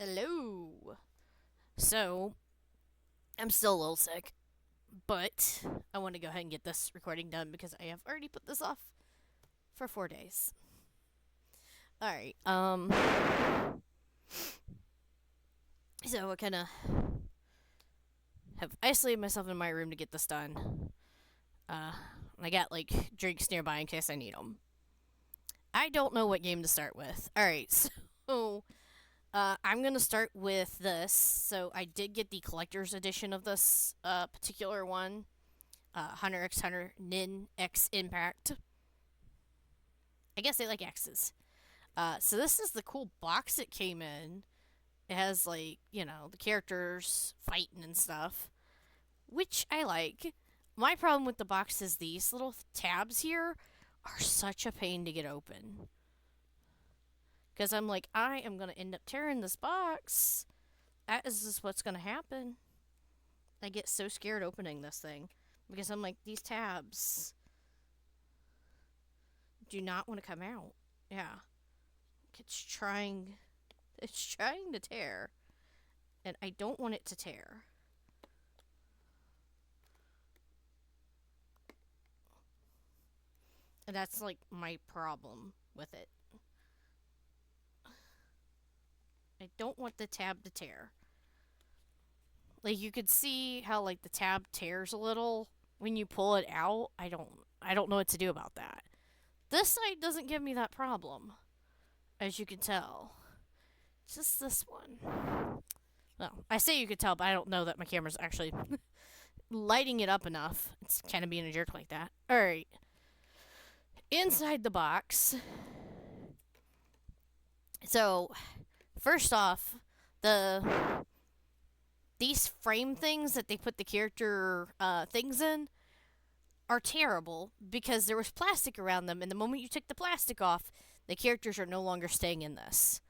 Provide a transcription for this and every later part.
Hello. So, I'm still a little sick, but I want to go ahead and get this recording done because I have already put this off for 4 days. All right. So I kind of have isolated myself in my room to get this done. I got like drinks nearby in case I need them. I don't know what game to start with. All right. So I'm gonna start with this. So I did get the collector's edition of this particular one. Hunter x Hunter Nin X Impact. I guess they like X's. So this is the cool box it came in. It has like the characters fighting and stuff, which I like. My problem with the box is these little tabs here are such a pain to get open. Because I'm like, I am gonna end up tearing this box. That is just what's gonna happen. I get so scared opening this thing because I'm like, these tabs do not want to come out. Yeah, it's trying. It's trying to tear, and I don't want it to tear. And that's like my problem with it. I don't want the tab to tear. Like you could see how like the tab tears a little when you pull it out. I don't know what to do about that. This side doesn't give me that problem, as you can tell. Just this one. Well, I say you could tell, but I don't know that my camera's actually lighting it up enough. It's kind of being a jerk like that. All right. Inside the box. So, first off, these frame things that they put the character things in are terrible because there was plastic around them, and the moment you take the plastic off, the characters are no longer staying in this.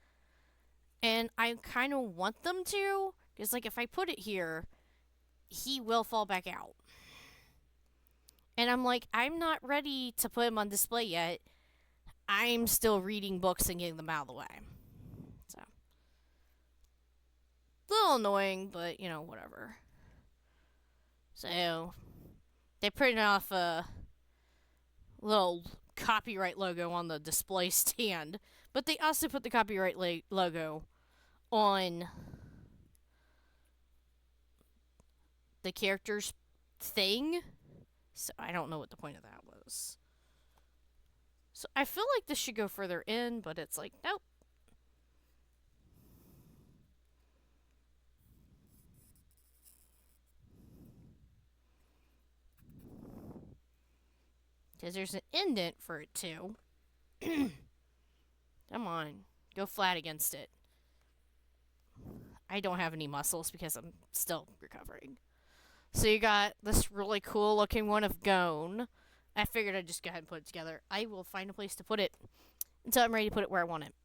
And I kind of want them to, because like if I put it here, he will fall back out. And I'm like, I'm not ready to put him on display yet. I'm still reading books and getting them out of the way. So, a little annoying, but whatever. So, they printed off a little copyright logo on the display stand, but they also put the copyright logo on the character's thing. So I don't know what the point of that was. So I feel like this should go further in, but it's like, nope. Because there's an indent for it too. Come on. Go flat against it. I don't have any muscles because I'm still recovering. So you got this really cool looking one of Gon. I figured I'd just go ahead and put it together. I will find a place to put it until I'm ready to put it where I want it.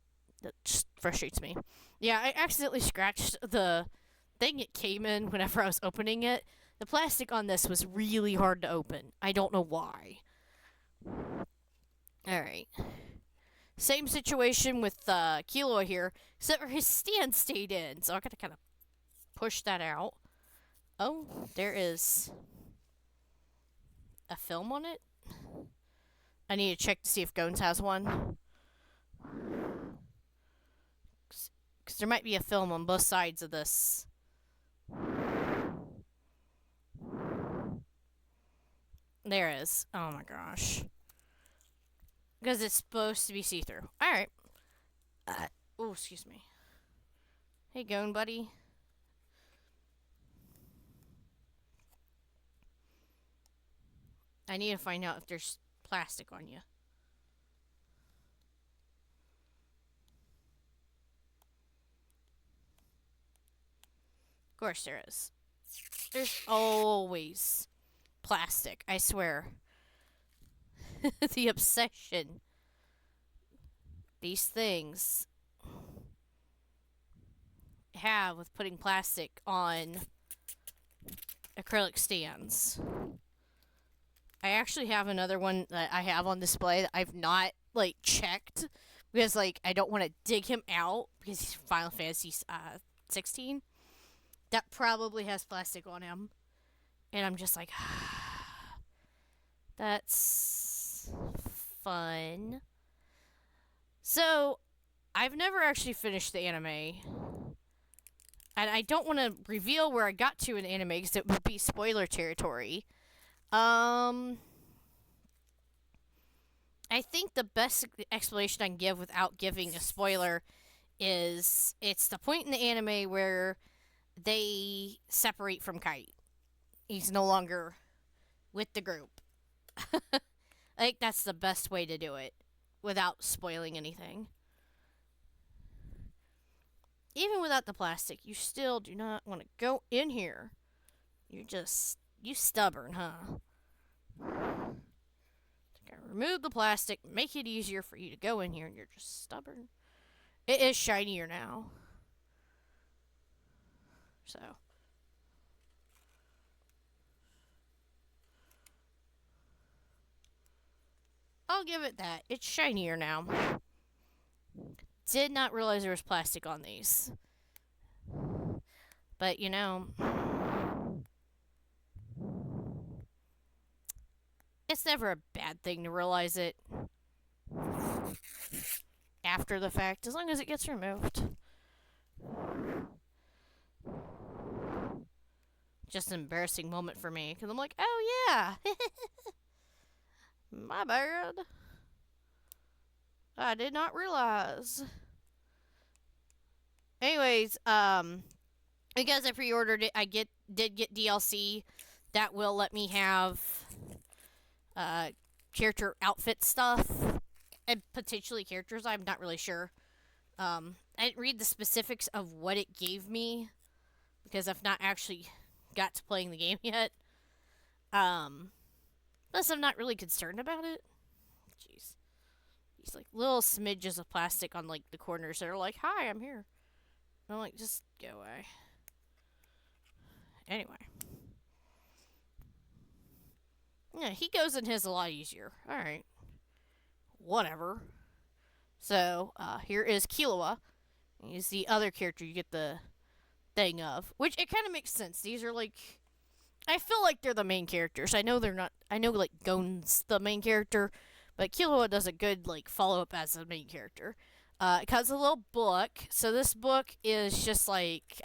That just frustrates me. Yeah, I accidentally scratched the thing it came in whenever I was opening it. The plastic on this was really hard to open. I don't know why. Alright. Same situation with Killua here, except for his stand stayed in. So I gotta kind of push that out. Oh, there is a film on it. I need to check to see if Gones has one. Because there might be a film on both sides of this. There is. Oh my gosh. Because it's supposed to be see through. Alright. Oh, excuse me. Hey, Gone, buddy. I need to find out if there's plastic on you. Of course there is. There's always plastic, I swear. The obsession. These things have with putting plastic on acrylic stands. I actually have another one that I have on display that I've not like checked because like I don't want to dig him out because he's Final Fantasy 16. That probably has plastic on him, and I'm just like, that's fun. So I've never actually finished the anime, and I don't want to reveal where I got to in the anime because it would be spoiler territory. I think the best explanation I can give without giving a spoiler is it's the point in the anime where they separate from Kite. He's no longer with the group. I think that's the best way to do it without spoiling anything. Even without the plastic, you still do not want to go in here. You stubborn, huh? Remove the plastic, make it easier for you to go in here, and you're just stubborn. It is shinier now. So. I'll give it that. It's shinier now. Did not realize there was plastic on these. But, it's never a bad thing to realize it after the fact, as long as it gets removed. Just an embarrassing moment for me, because I'm like, oh yeah, my bad. I did not realize. Anyways, because I pre-ordered it, I did get DLC that will let me have character outfit stuff and potentially characters. I'm not really sure. I didn't read the specifics of what it gave me because I've not actually got to playing the game yet. Plus, I'm not really concerned about it. Jeez, these like little smidges of plastic on like the corners that are like, "Hi, I'm here." And I'm like, just go away. Anyway. Yeah, he goes in his a lot easier. Alright. Whatever. So, here is Killua. He's the other character you get the thing of. Which, it kind of makes sense. These are like... I feel like they're the main characters. I know they're not... I know, like, Gon's the main character. But Killua does a good, like, follow-up as the main character. It has a little book. So this book is just, like,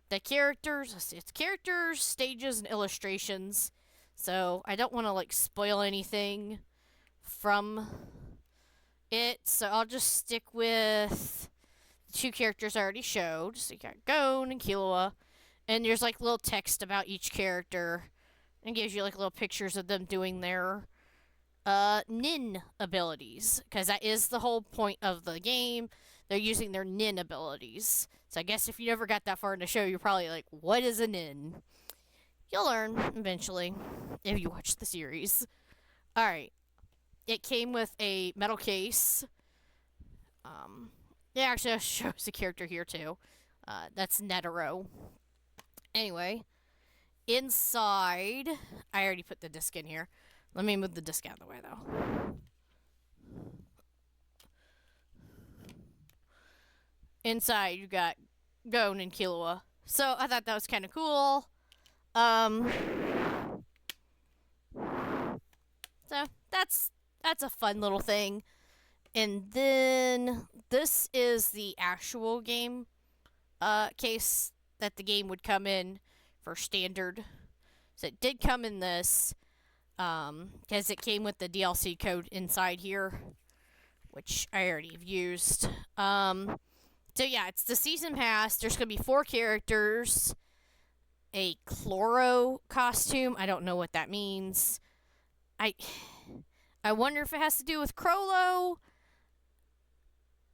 the characters... It's characters, stages, and illustrations. So, I don't want to, like, spoil anything from it. So, I'll just stick with the two characters I already showed. So, you got Gon and Killua. And there's, like, little text about each character. And gives you, like, little pictures of them doing their nin abilities. Because that is the whole point of the game. They're using their nin abilities. So, I guess if you never got that far in the show, you're probably like, what is a nin? You'll learn eventually if you watch the series. Alright. It came with a metal case. It actually shows a character here too. That's Netero. Anyway. Inside. I already put the disc in here. Let me move the disc out of the way though. Inside you got Gon and Killua. So I thought that was kind of cool. So that's a fun little thing. And then this is the actual game case that the game would come in for standard. So it did come in this because it came with the DLC code inside here, which I already have used. So yeah, it's the season pass. There's going to be 4 characters. A Chloro costume. I don't know what that means. I wonder if it has to do with Crollo.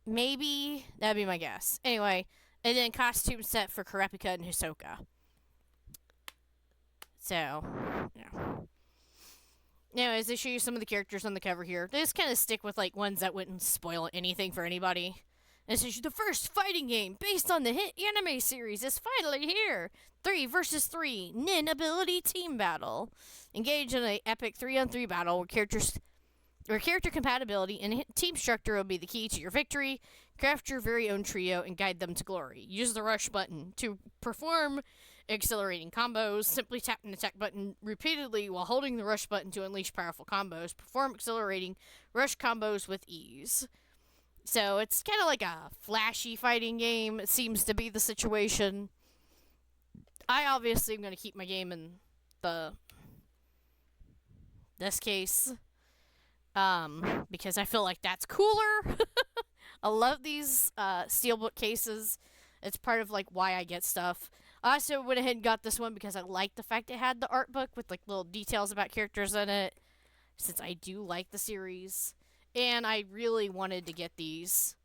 Maybe. That'd be my guess. Anyway, and then costume set for Kurapika and Hisoka. So, yeah. Anyways, they show you some of the characters on the cover here. They just kind of stick with like ones that wouldn't spoil anything for anybody. And this is the first fighting game based on the hit anime series is finally here. 3 versus 3 Nin ability team battle. Engage in an epic 3-on-3 battle where characters where character compatibility and team structure will be the key to your victory. Craft your very own trio and guide them to glory. Use the rush button to perform accelerating combos. Simply tap the attack button repeatedly while holding the rush button to unleash powerful combos. Perform accelerating rush combos with ease. So it's kind of like a flashy fighting game. It seems to be the situation. I obviously am going to keep my game in this case, because I feel like that's cooler. I love these steelbook cases. It's part of like why I get stuff. I also went ahead and got this one because I like the fact it had the art book with like little details about characters in it, since I do like the series. And I really wanted to get these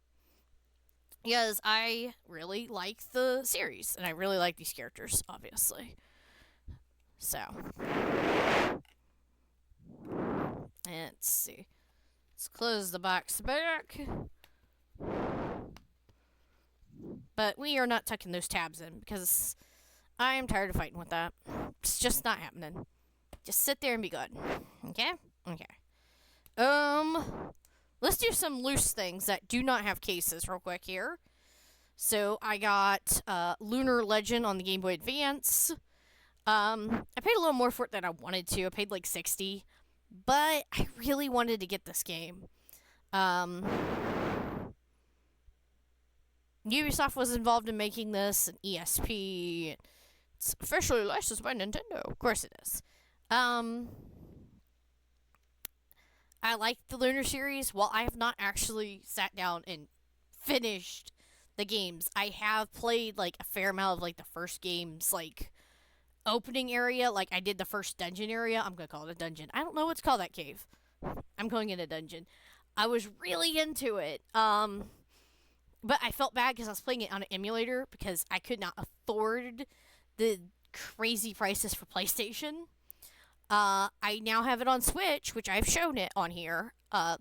because I really like the series and I really like these characters, obviously. So, let's see. Let's close the box back. But we are not tucking those tabs in because I am tired of fighting with that. It's just not happening. Just sit there and be good. Okay? Okay. Let's do some loose things that do not have cases real quick here. So I got Lunar Legend on the Game Boy Advance. I paid a little more for it than I wanted to. I paid like $60, but I really wanted to get this game. Ubisoft was involved in making this, and ESP. It's officially licensed by Nintendo. Of course it is. I like the Lunar series. While I have not actually sat down and finished the games, I have played like a fair amount of like the first game's like opening area. Like I did the first dungeon area. I'm gonna call it a dungeon. I don't know what's called that cave. I'm calling it a dungeon. I was really into it. But I felt bad because I was playing it on an emulator because I could not afford the crazy prices for PlayStation. I now have it on Switch, which I've shown it on here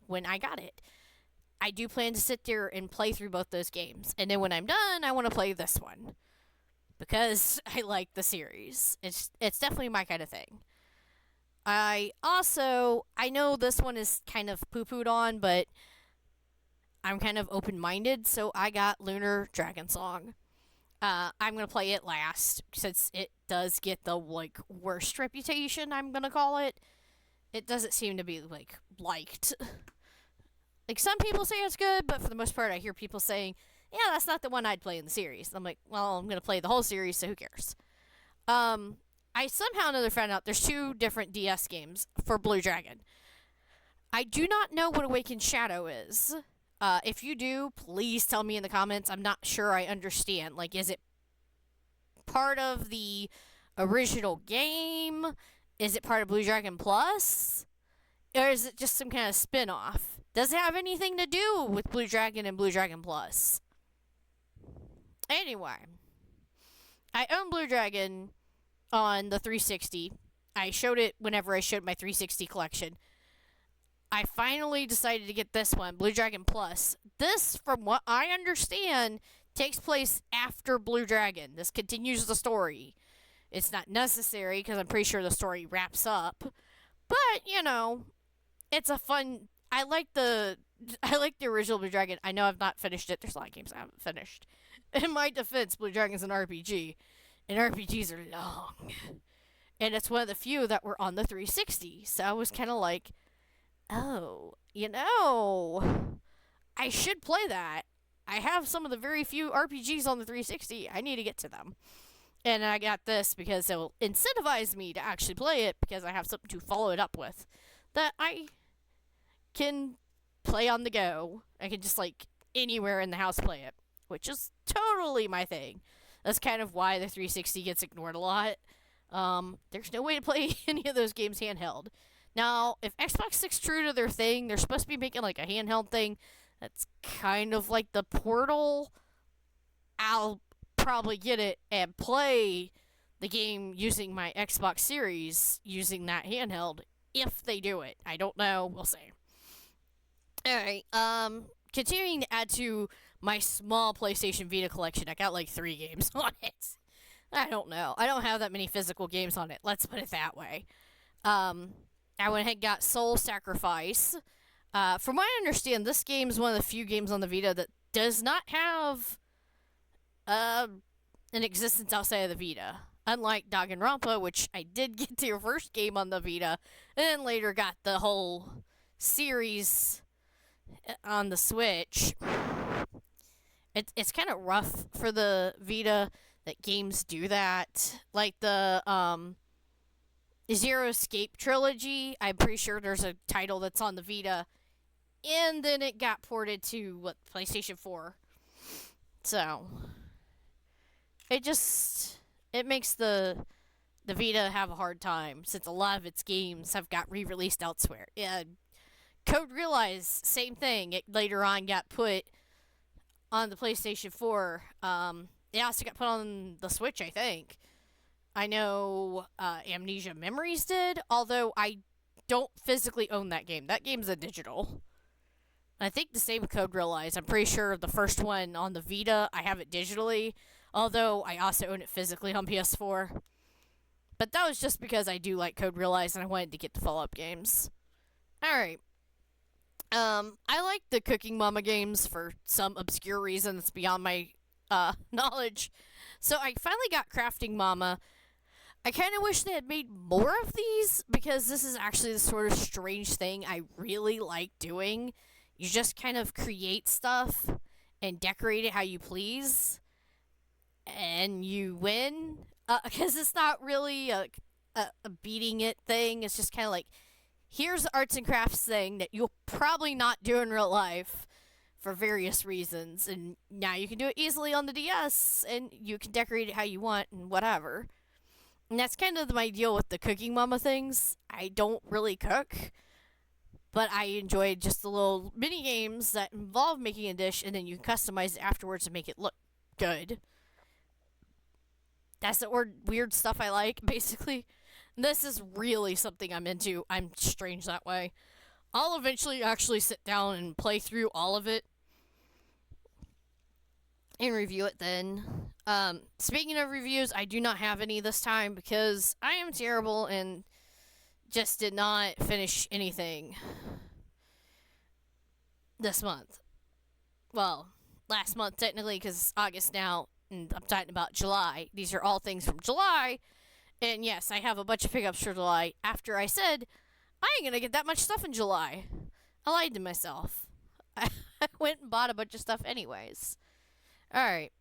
when I got it. I do plan to sit there and play through both those games. And then when I'm done, I want to play this one. Because I like the series. It's definitely my kind of thing. I know this one is kind of poo-pooed on, but I'm kind of open-minded, so I got Lunar Dragonsong. I'm going to play it last, since it does get the, like, worst reputation, I'm going to call it. It doesn't seem to be, like, liked. Like, some people say it's good, but for the most part, I hear people saying, yeah, that's not the one I'd play in the series. I'm like, well, I'm going to play the whole series, so who cares? I somehow or another found out there's 2 different DS games for Blue Dragon. I do not know what Awakened Shadow is. If you do, please tell me in the comments. I'm not sure I understand. Like, is it part of the original game? Is it part of Blue Dragon Plus? Or is it just some kind of spin-off? Does it have anything to do with Blue Dragon and Blue Dragon Plus? Anyway, I own Blue Dragon on the 360. I showed it whenever I showed my 360 collection. I finally decided to get this one, Blue Dragon Plus. This, from what I understand, takes place after Blue Dragon. This continues the story. It's not necessary, because I'm pretty sure the story wraps up. But, you know, it's a fun... I like the original Blue Dragon. I know I've not finished it. There's a lot of games I haven't finished. In my defense, Blue Dragon's an RPG. And RPGs are long. And it's one of the few that were on the 360. So I was kind of like... oh, you know, I should play that. I have some of the very few RPGs on the 360. I need to get to them. And I got this because it will incentivize me to actually play it because I have something to follow it up with that I can play on the go. I can just, like, anywhere in the house play it, which is totally my thing. That's kind of why the 360 gets ignored a lot. There's no way to play any of those games handheld. Now, if Xbox sticks true to their thing, they're supposed to be making like a handheld thing that's kind of like the Portal. I'll probably get it and play the game using my Xbox Series using that handheld if they do it. I don't know. We'll see. Alright, continuing to add to my small PlayStation Vita collection, I got like 3 games on it. I don't know. I don't have that many physical games on it. Let's put it that way. I went ahead and got Soul Sacrifice. From what I understand, this game is one of the few games on the Vita that does not have uh, an existence outside of the Vita. Unlike Danganronpa, which I did get to your first game on the Vita, and then later got the whole series on the Switch. It's kind of rough for the Vita that games do that. Like the Zero Escape trilogy, I'm pretty sure there's a title that's on the Vita, and then it got ported to PlayStation 4. So it makes the Vita have a hard time since a lot of its games have got re-released elsewhere. Yeah, Code Realize, same thing. It later on got put on the PlayStation 4. It also got put on the Switch, I think. I know Amnesia Memories did, although I don't physically own that game. That game's a digital. I think the same with Code Realize. I'm pretty sure the first one on the Vita, I have it digitally, although I also own it physically on PS4. But that was just because I do like Code Realize and I wanted to get the follow-up games. Alright. I like the Cooking Mama games for some obscure reason that's beyond my knowledge. So I finally got Crafting Mama. I kind of wish they had made more of these because this is actually the sort of strange thing I really like doing. You just kind of create stuff and decorate it how you please, and you win. Because it's not really a beating it thing. It's just kind of like, here's the arts and crafts thing that you'll probably not do in real life for various reasons. And now you can do it easily on the DS, and you can decorate it how you want and whatever. And that's kind of my deal with the Cooking Mama things. I don't really cook, but I enjoy just the little mini games that involve making a dish, and then you customize it afterwards to make it look good. That's the weird stuff I like, basically. This is really something I'm into. I'm strange that way. I'll eventually actually sit down and play through all of it and review it then. Speaking of reviews, I do not have any this time because I am terrible and just did not finish anything this month. Well, last month technically because it's August now, and I'm talking about July. These are all things from July. And yes, I have a bunch of pickups for July after I said I ain't gonna get that much stuff in July. I lied to myself. I went and bought a bunch of stuff anyways. Alright.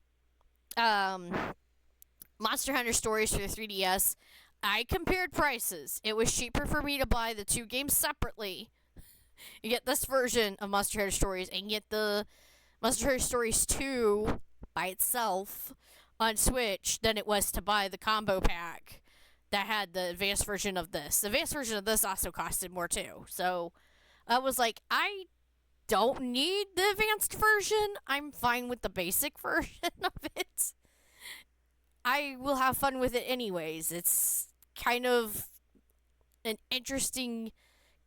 Monster Hunter Stories for the 3DS. I compared prices. It was cheaper for me to buy the two games separately. You get this version of Monster Hunter Stories and get the Monster Hunter Stories 2 by itself on Switch than it was to buy the combo pack that had the advanced version of this. The advanced version of this also costed more too. So I was like, I don't need the advanced version. I'm fine with the basic version of it. I will have fun with it anyways. It's kind of an interesting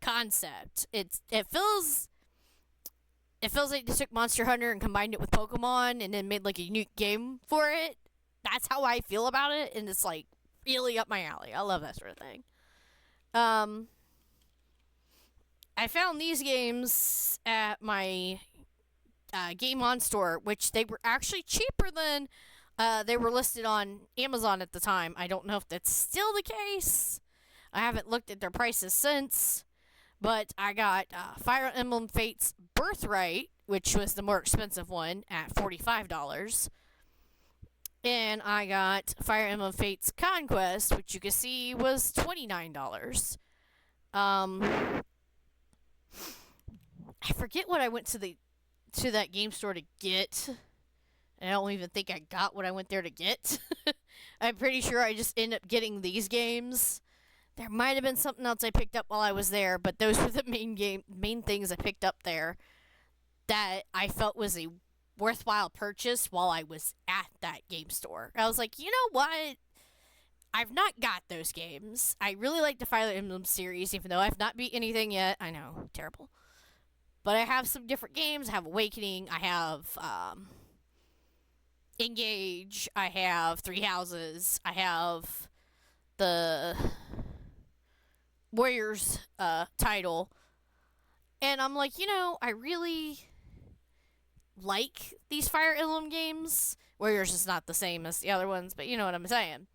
concept. It feels like they took Monster Hunter and combined it with Pokemon and then made like a unique game for it. That's how I feel about it, and it's like really up my alley. I love that sort of thing. I found these games at my Game On store, which they were actually cheaper than they were listed on Amazon at the time. I don't know if that's still the case. I haven't looked at their prices since. But I got Fire Emblem Fates Birthright, which was the more expensive one, at $45. And I got Fire Emblem Fates Conquest, which you can see was $29. I forget what I went to that game store to get. I don't even think I got what I went there to get. I'm pretty sure I just ended up getting these games. There might have been something else I picked up while I was there, but those were the main things I picked up there that I felt was a worthwhile purchase while I was at that game store. I was like, you know what? I've not got those games. I really like the Fire Emblem series, even though I've not beat anything yet. I know, terrible. But I have some different games. I have Awakening. I have Engage. I have Three Houses. I have the Warriors title. And I'm like, I really like these Fire Emblem games where yours is not the same as the other ones, but you know what I'm saying.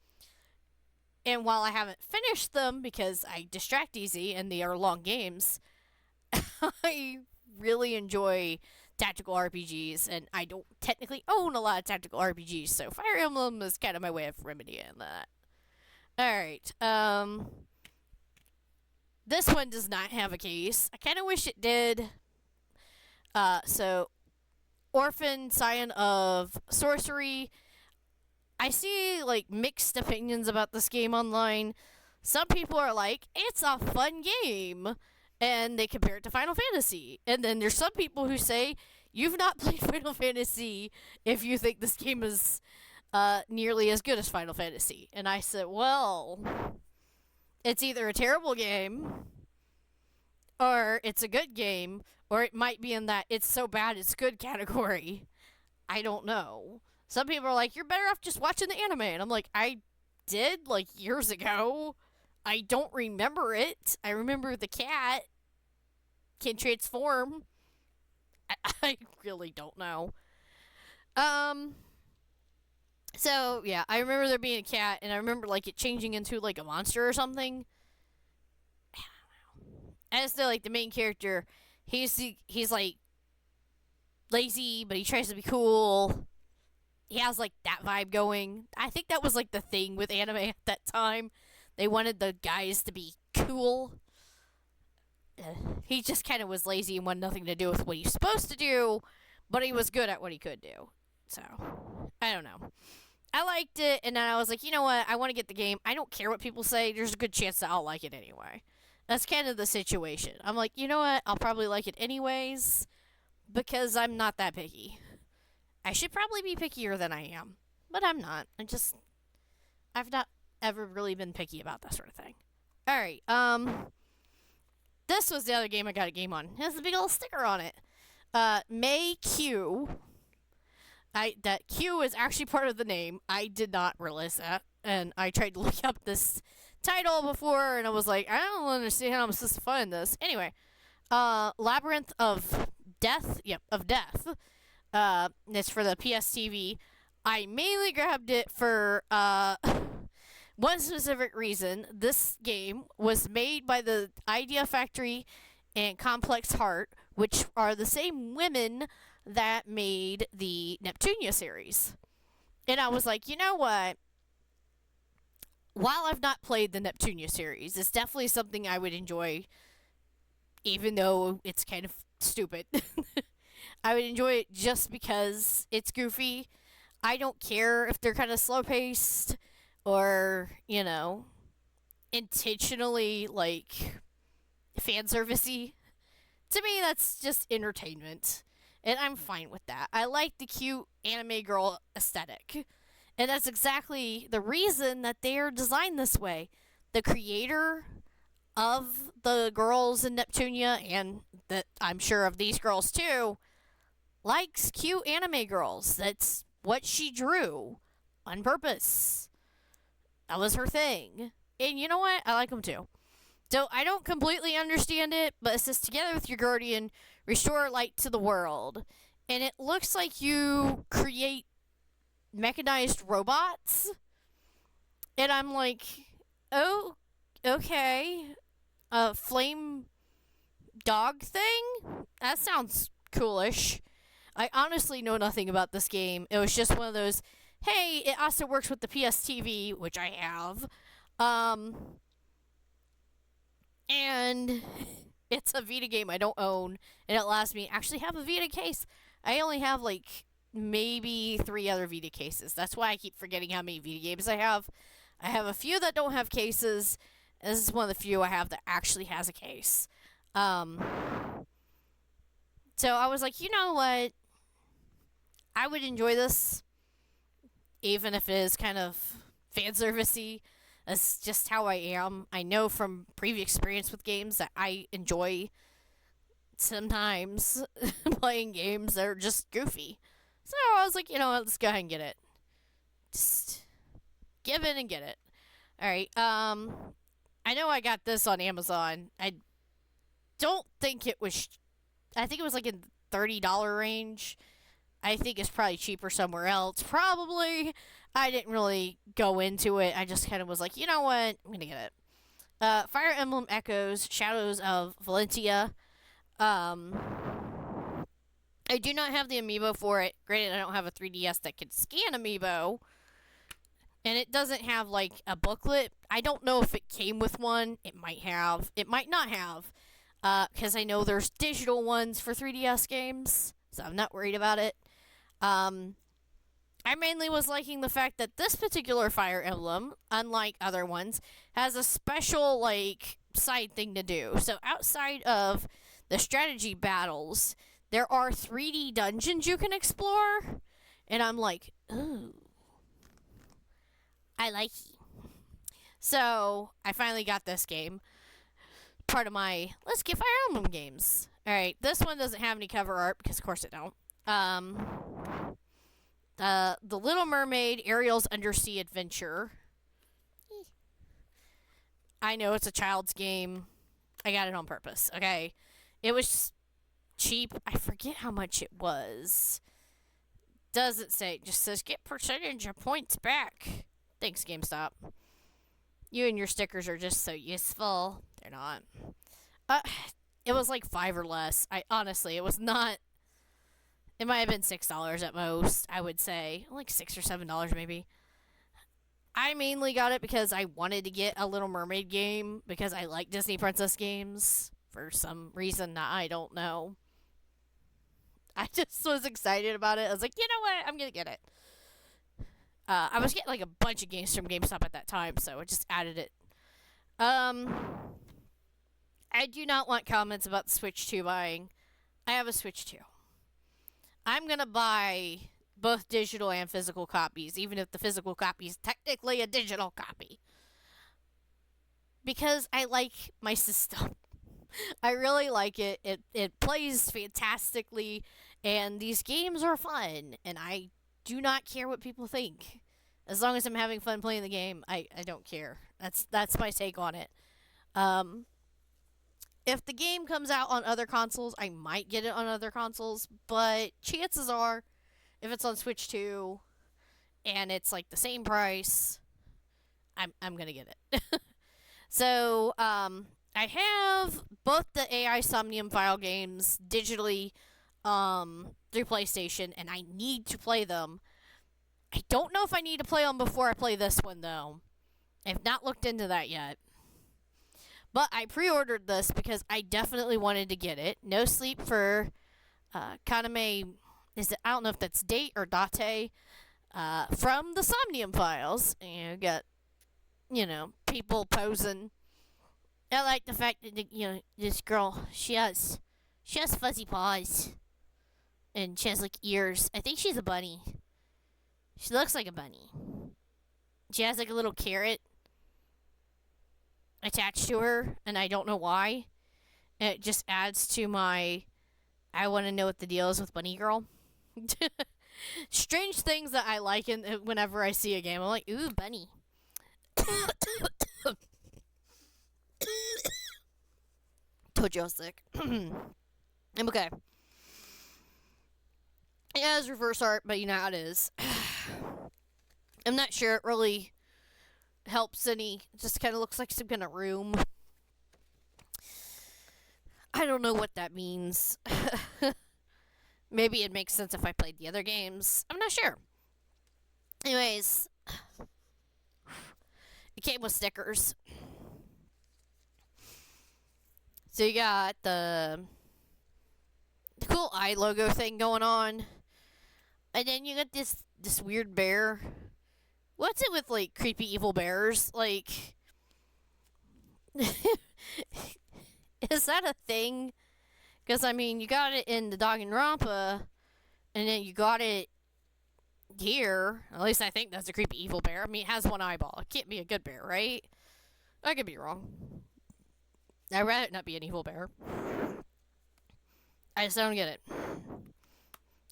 And while I haven't finished them because I distract easy and they are long games, I really enjoy tactical RPGs, and I don't technically own a lot of tactical RPGs, so Fire Emblem is kind of my way of remedying that. All right. This one does not have a case. I kind of wish it did. So Orphan Scion of Sorcery. I see like mixed opinions about this game online. Some people are like, it's a fun game, and they compare it to Final Fantasy. And then there's some people who say, you've not played Final Fantasy if you think this game is nearly as good as Final Fantasy. And I said, well, it's either a terrible game, or it's a good game, or it might be in that it's so bad it's good category. I don't know. Some people are like, you're better off just watching the anime. And I'm like, I did like years ago. I don't remember it. I remember the cat can transform. I really don't know. Um. So yeah, I remember there being a cat, and I remember like it changing into like a monster or something. As the like the main character, he's like lazy, but he tries to be cool. He has like that vibe going. I think that was like the thing with anime at that time. They wanted the guys to be cool. He just kind of was lazy and wanted nothing to do with what he's supposed to do, but he was good at what he could do. So, I don't know. I liked it, and then I was like, you know what? I want to get the game. I don't care what people say. There's a good chance that I'll like it anyway. That's kind of the situation. I'm like, you know what? I'll probably like it anyways because I'm not that picky. I should probably be pickier than I am, but I'm not. I've not ever really been picky about that sort of thing. All right. This was the other game I got a game on. It has a big old sticker on it. May Q. That Q is actually part of the name. I did not realize that, and I tried to look up this title before, and I was like, I don't understand how I'm supposed to find this. Anyway, Labyrinth of Death. Yep, of Death. It's for the PSTV. I mainly grabbed it for one specific reason. This game was made by the Idea Factory and Complex Heart, which are the same women that made the Neptunia series. And I was like, you know what? While I've not played the Neptunia series, it's definitely something I would enjoy, even though it's kind of stupid. I would enjoy it just because it's goofy. I don't care if they're kind of slow paced or, intentionally like fan servicey. To me, that's just entertainment. And I'm fine with that. I like the cute anime girl aesthetic. And that's exactly the reason that they are designed this way. The creator of the girls in Neptunia, and that I'm sure of these girls too, likes cute anime girls. That's what she drew on purpose. That was her thing. And you know what? I like them too. So I don't completely understand it, but it says together with your guardian, restore light to the world. And it looks like you create mechanized robots. And I'm like, oh, okay. A flame dog thing? That sounds coolish. I honestly know nothing about this game. It was just one of those, hey, it also works with the PSTV, which I have. And it's a Vita game I don't own, and it allows me to actually have a Vita case. I only have like maybe 3 other Vita cases. That's why I keep forgetting how many Vita games I have. I have a few that don't have cases. This is one of the few I have that actually has a case. So I was like, you know what? I would enjoy this, even if it is kind of fan servicey. That's just how I am. I know from previous experience with games that I enjoy sometimes playing games that are just goofy. So I was like, you know what, let's go ahead and get it. Just give in and get it. Alright, I know I got this on Amazon. I don't think it was. I think it was like in the $30 range. I think it's probably cheaper somewhere else. Probably. I didn't really go into it. I just kind of was like, you know what? I'm gonna get it. Fire Emblem Echoes, Shadows of Valentia. Um, I do not have the amiibo for it. Granted, I don't have a 3DS that can scan amiibo. And it doesn't have like a booklet. I don't know if it came with one. It might have. It might not have. Because I know there's digital ones for 3DS games. So I'm not worried about it. I mainly was liking the fact that this particular Fire Emblem, unlike other ones, has a special, like, side thing to do. So outside of the strategy battles, there are 3D dungeons you can explore. And I'm like, ooh, I like it. So I finally got this game. Part of my Let's Get Fire Emblem games. Alright, this one doesn't have any cover art because, of course, it don't. The Little Mermaid Ariel's Undersea Adventure. I know it's a child's game. I got it on purpose, okay? It was cheap. I forget how much it was. Doesn't say. It just says get percentage of points back. Thanks, GameStop. You and your stickers are just so useful. They're not. It was like $5 or less. Honestly, it was not. It might have been $6 at most, I would say. Like $6 or $7 maybe. I mainly got it because I wanted to get a Little Mermaid game because I like Disney Princess games for some reason that I don't know. I just was excited about it. I was like, you know what? I'm going to get it. I was getting like a bunch of games from GameStop at that time, so I just added it. I do not want comments about the Switch 2 buying. I have a Switch 2. I'm going to buy both digital and physical copies, even if the physical copy is technically a digital copy. Because I like my system. I really like it. It plays fantastically, and these games are fun, and I do not care what people think. As long as I'm having fun playing the game, I don't care. That's my take on it. If the game comes out on other consoles, I might get it on other consoles, but chances are, if it's on Switch 2 and it's like the same price, I'm gonna get it. So, I have both the AI Somnium File games digitally through PlayStation, and I need to play them. I don't know if I need to play them before I play this one, though. I've not looked into that yet. But I pre-ordered this because I definitely wanted to get it. No Sleep for Kaname. I don't know if that's Date or Date. From the Somnium Files. And you got, people posing. I like the fact that, this girl, she has fuzzy paws. And she has, like, ears. I think she's a bunny. She looks like a bunny. She has, like, a little carrot attached to her, and I don't know why. And it just adds to my I want to know what the deal is with Bunny Girl. Strange things that I like whenever I see a game. I'm like, ooh, bunny. Told you I was sick. I'm okay. It has reverse art, but you know how it is. I'm not sure it really helps any. It just kind of looks like some kind of room. I don't know what that means. Maybe it makes sense if I played the other games. I'm not sure. Anyways, it came with stickers. So you got the cool eye logo thing going on. And then you got this weird bear. What's it with, like, creepy evil bears? Like, is that a thing? Because, I mean, you got it in the Danganronpa, and then you got it here. At least I think that's a creepy evil bear. I mean, it has one eyeball. It can't be a good bear, right? I could be wrong. I'd rather it not be an evil bear. I just don't get it.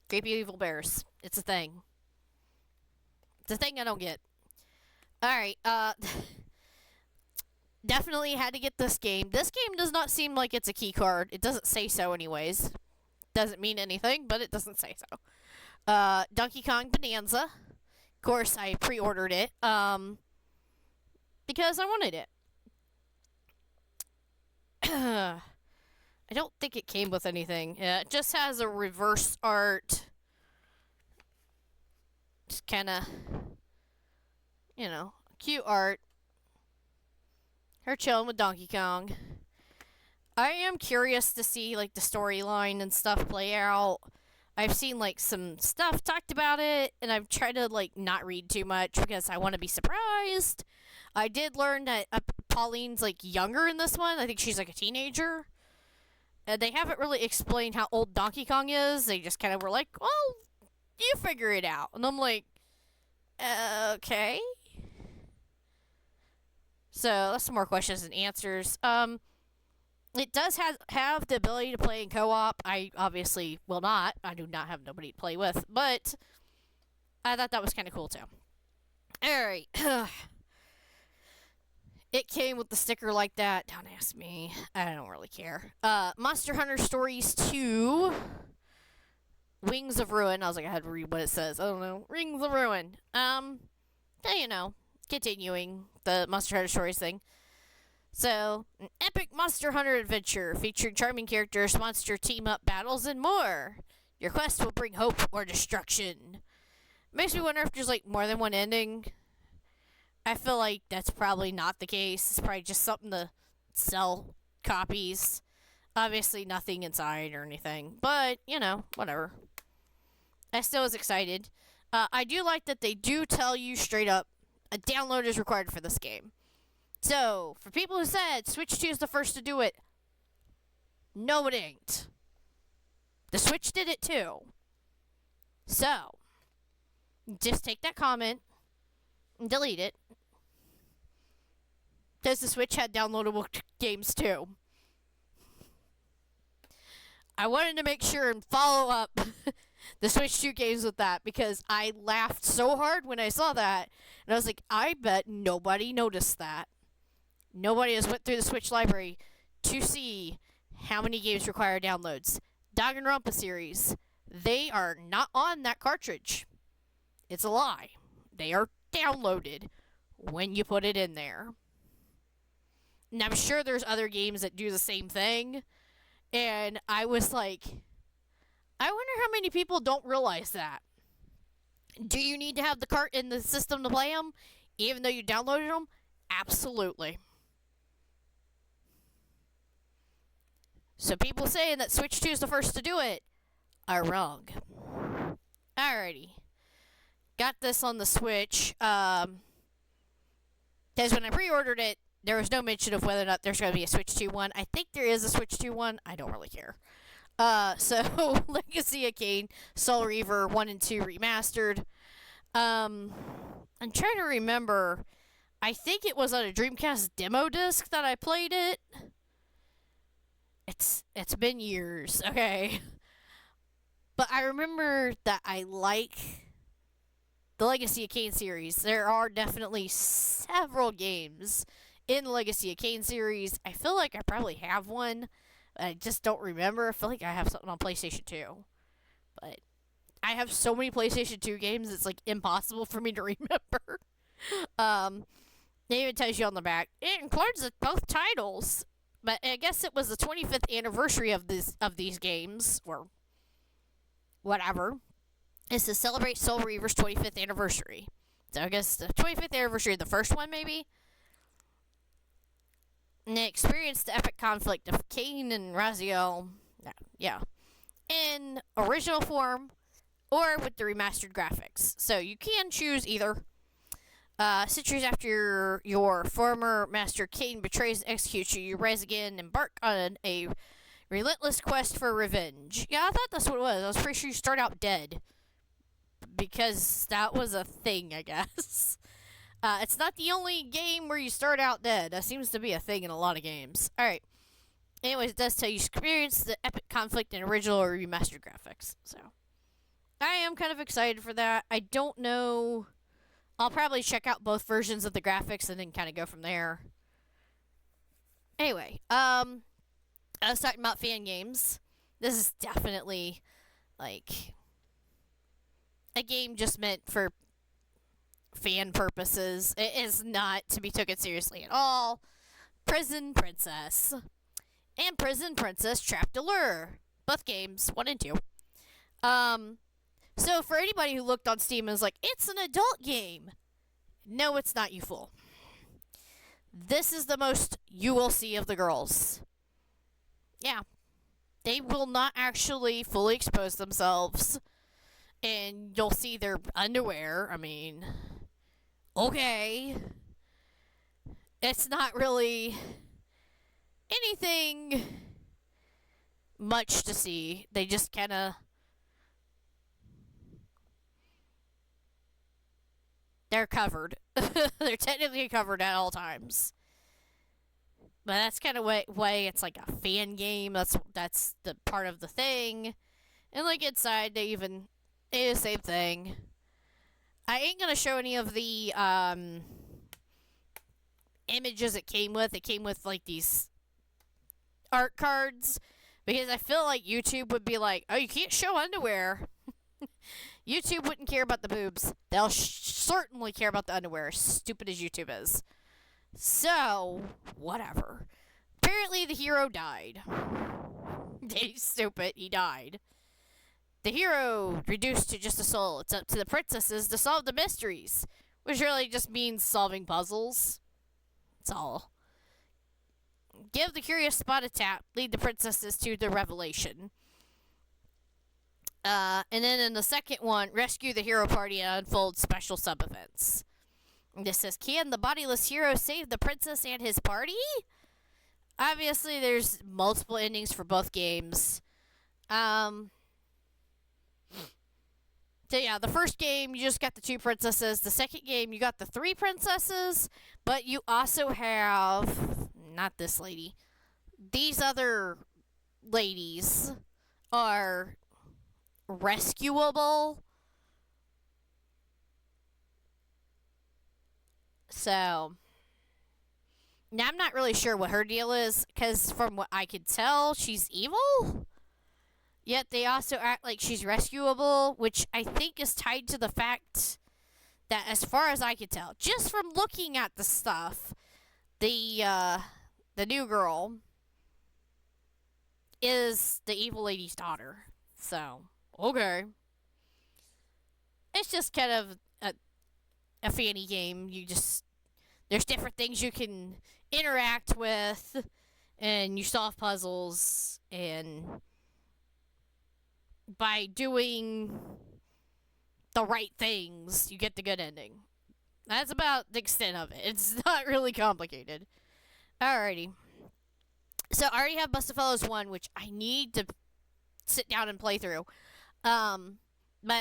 Creepy evil bears. It's a thing. It's a thing I don't get. Alright, Definitely had to get this game. This game does not seem like it's a key card. It doesn't say so, anyways. Doesn't mean anything, but it doesn't say so. Donkey Kong Bonanza. Of course, I pre-ordered it because I wanted it. I don't think it came with anything. It just has a reverse art. Just kind of, cute art. Her chilling with Donkey Kong. I am curious to see like the storyline and stuff play out. I've seen like some stuff talked about it, and I've tried to like not read too much because I want to be surprised. I did learn that Pauline's like younger in this one. I think she's like a teenager. They haven't really explained how old Donkey Kong is. They just kind of were like, "Well, you figure it out," and I'm like, "Okay." So that's some more questions and answers. It does have the ability to play in co-op. I obviously will not. I do not have nobody to play with, but I thought that was kind of cool too. All right. It came with the sticker like that. Don't ask me. I don't really care. Monster Hunter Stories 2. Wings of Ruin. I was like, I had to read what it says. I don't know. Rings of Ruin. Continuing the Monster Hunter Stories thing. So, an epic Monster Hunter adventure featuring charming characters, monster team-up battles, and more. Your quest will bring hope or destruction. Makes me wonder if there's, like, more than one ending. I feel like that's probably not the case. It's probably just something to sell copies. Obviously, nothing inside or anything. But, whatever. I still was excited. I do like that they do tell you straight up a download is required for this game. So, for people who said Switch 2 is the first to do it, no, it ain't. The Switch did it too. So, just take that comment and delete it. Because the Switch had downloadable games too. I wanted to make sure and follow up the Switch 2 games with that because I laughed so hard when I saw that. And I was like, I bet nobody noticed that. Nobody has went through the Switch library to see how many games require downloads. Danganronpa series, they are not on that cartridge. It's a lie. They are downloaded when you put it in there. And I'm sure there's other games that do the same thing. And I was like, I wonder how many people don't realize that. Do you need to have the cart in the system to play them, even though you downloaded them? Absolutely. So people saying that Switch 2 is the first to do it are wrong. Alrighty. Got this on the Switch. Because when I pre-ordered it, there was no mention of whether or not there's going to be a Switch 2 one. I think there is a Switch 2 one. I don't really care. So, Legacy of Kain, Soul Reaver 1 and 2 remastered. I'm trying to remember. I think it was on a Dreamcast demo disc that I played it. It's been years, okay? But I remember that I like the Legacy of Kain series. There are definitely several games in the Legacy of Kain series. I feel like I probably have one. I just don't remember. I feel like I have something on PlayStation 2. But I have so many PlayStation 2 games, it's like impossible for me to remember. It even tells you on the back. It includes both titles. But I guess it was the 25th anniversary of these games, or whatever. It's to celebrate Soul Reaver's 25th anniversary. So I guess the 25th anniversary of the first one, maybe? And they experienced the epic conflict of Kain and Raziel, in original form or with the remastered graphics. So you can choose either. Centuries after your former master Kain betrays and executes you, you rise again and embark on a relentless quest for revenge. Yeah, I thought that's what it was. I was pretty sure you start out dead. Because that was a thing, I guess. It's not the only game where you start out dead. That seems to be a thing in a lot of games. Alright. Anyways, it does tell you experience the epic conflict in original or remastered graphics. So, I am kind of excited for that. I don't know. I'll probably check out both versions of the graphics and then kind of go from there. Anyway, I was talking about fan games. This is definitely like a game just meant for fan purposes. It is not to be taken seriously at all. Prison Princess and Prison Princess Trapped Allure. Both games, 1 and 2. Um, so for anybody who looked on Steam and was like, it's an adult game. No, it's not, you fool. This is the most you will see of the girls. Yeah. They will not actually fully expose themselves. And you'll see their underwear. I mean, okay. It's not really anything much to see. They just kind of. They're covered. They're technically covered at all times. But that's kind of way it's like a fan game. That's the part of the thing. And like inside, they do the same thing. I ain't gonna show any of the images it came with. It came with like these art cards because I feel like YouTube would be like, oh, you can't show underwear. YouTube wouldn't care about the boobs. They'll certainly care about the underwear, as stupid as YouTube is. So, whatever. Apparently, the hero died. He's stupid. He died. The hero reduced to just a soul. It's up to the princesses to solve the mysteries, which really just means solving puzzles. That's all. Give the curious spot a tap. Lead the princesses to the revelation. And then in the second one, rescue the hero party and unfold special sub-events. This says, can the bodiless hero save the princess and his party? Obviously, there's multiple endings for both games. So yeah, the first game, you just got the 2 princesses. The second game, you got the 3 princesses. But you also have, not this lady, these other ladies are rescuable. So, now I'm not really sure what her deal is, because from what I could tell, she's evil. Yet they also act like she's rescuable, which I think is tied to the fact that, as far as I could tell, just from looking at the stuff, the new girl is the evil lady's daughter. So, okay. It's just kind of a fanny game. There's different things you can interact with, and you solve puzzles, and by doing the right things, you get the good ending. That's about the extent of it. It's not really complicated. Alrighty. So I already have Busted Fellows 1, which I need to sit down and play through. But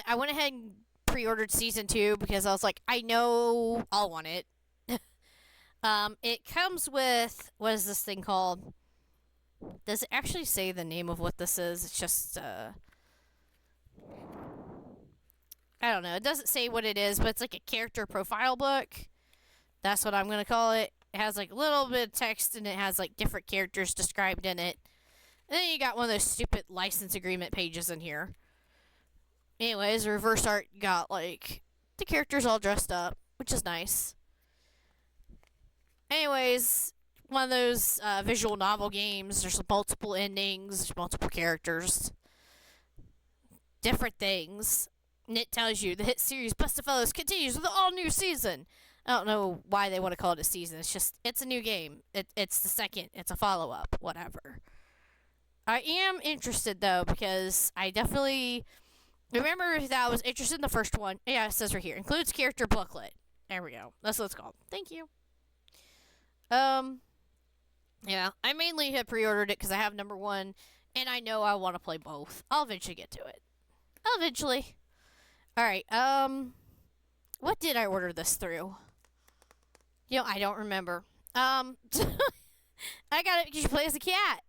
I went ahead and pre-ordered Season 2 because I was like, I know I'll want it. It comes with, what is this thing called? Does it actually say the name of what this is? It's just, I don't know. It doesn't say what it is, but it's like a character profile book. That's what I'm going to call it. It has like a little bit of text, and it has like different characters described in it. And then you got one of those stupid license agreement pages in here. Anyways, reverse art got like the characters all dressed up, which is nice. Anyways, one of those visual novel games. There's multiple endings, there's multiple characters, different things. And it tells you the hit series Busted Fellows continues with an all-new season. I don't know why they want to call it a season. It's just, it's a new game. It's the second. It's a follow-up. Whatever. I am interested, though, because I definitely remember that I was interested in the first one. Yeah, it says right here. Includes character booklet. There we go. That's what it's called. Thank you. Yeah, I mainly have pre-ordered it because I have number 1, and I know I want to play both. I'll eventually get to it. Eventually. Alright, what did I order this through? I don't remember. I got it because you play as a cat.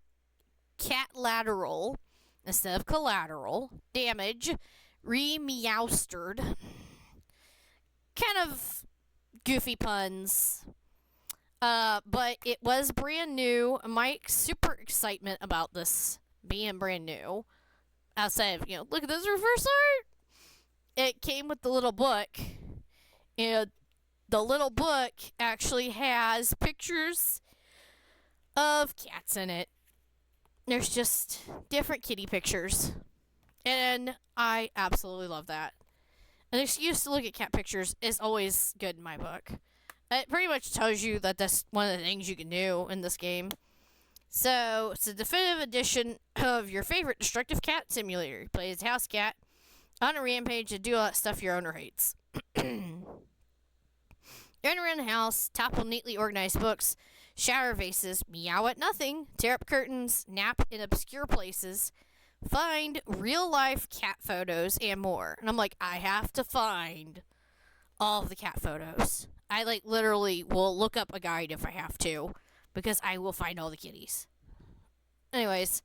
Cat lateral instead of collateral. Damage. Re-meowstered. Kind of goofy puns. But it was brand new. My super excitement about this being brand new, outside of, look at this reverse art. It came with the little book, and the little book actually has pictures of cats in it. There's just different kitty pictures. And I absolutely love that. An excuse to look at cat pictures is always good in my book. It pretty much tells you that that's one of the things you can do in this game. So, it's a definitive edition of your favorite destructive cat simulator. You play as a house cat on a rampage and do all that stuff your owner hates. Run around the house, topple neatly organized books, shower vases, meow at nothing, tear up curtains, nap in obscure places, find real life cat photos, and more. And I'm like, I have to find all of the cat photos. I literally will look up a guide if I have to, because I will find all the kitties. Anyways,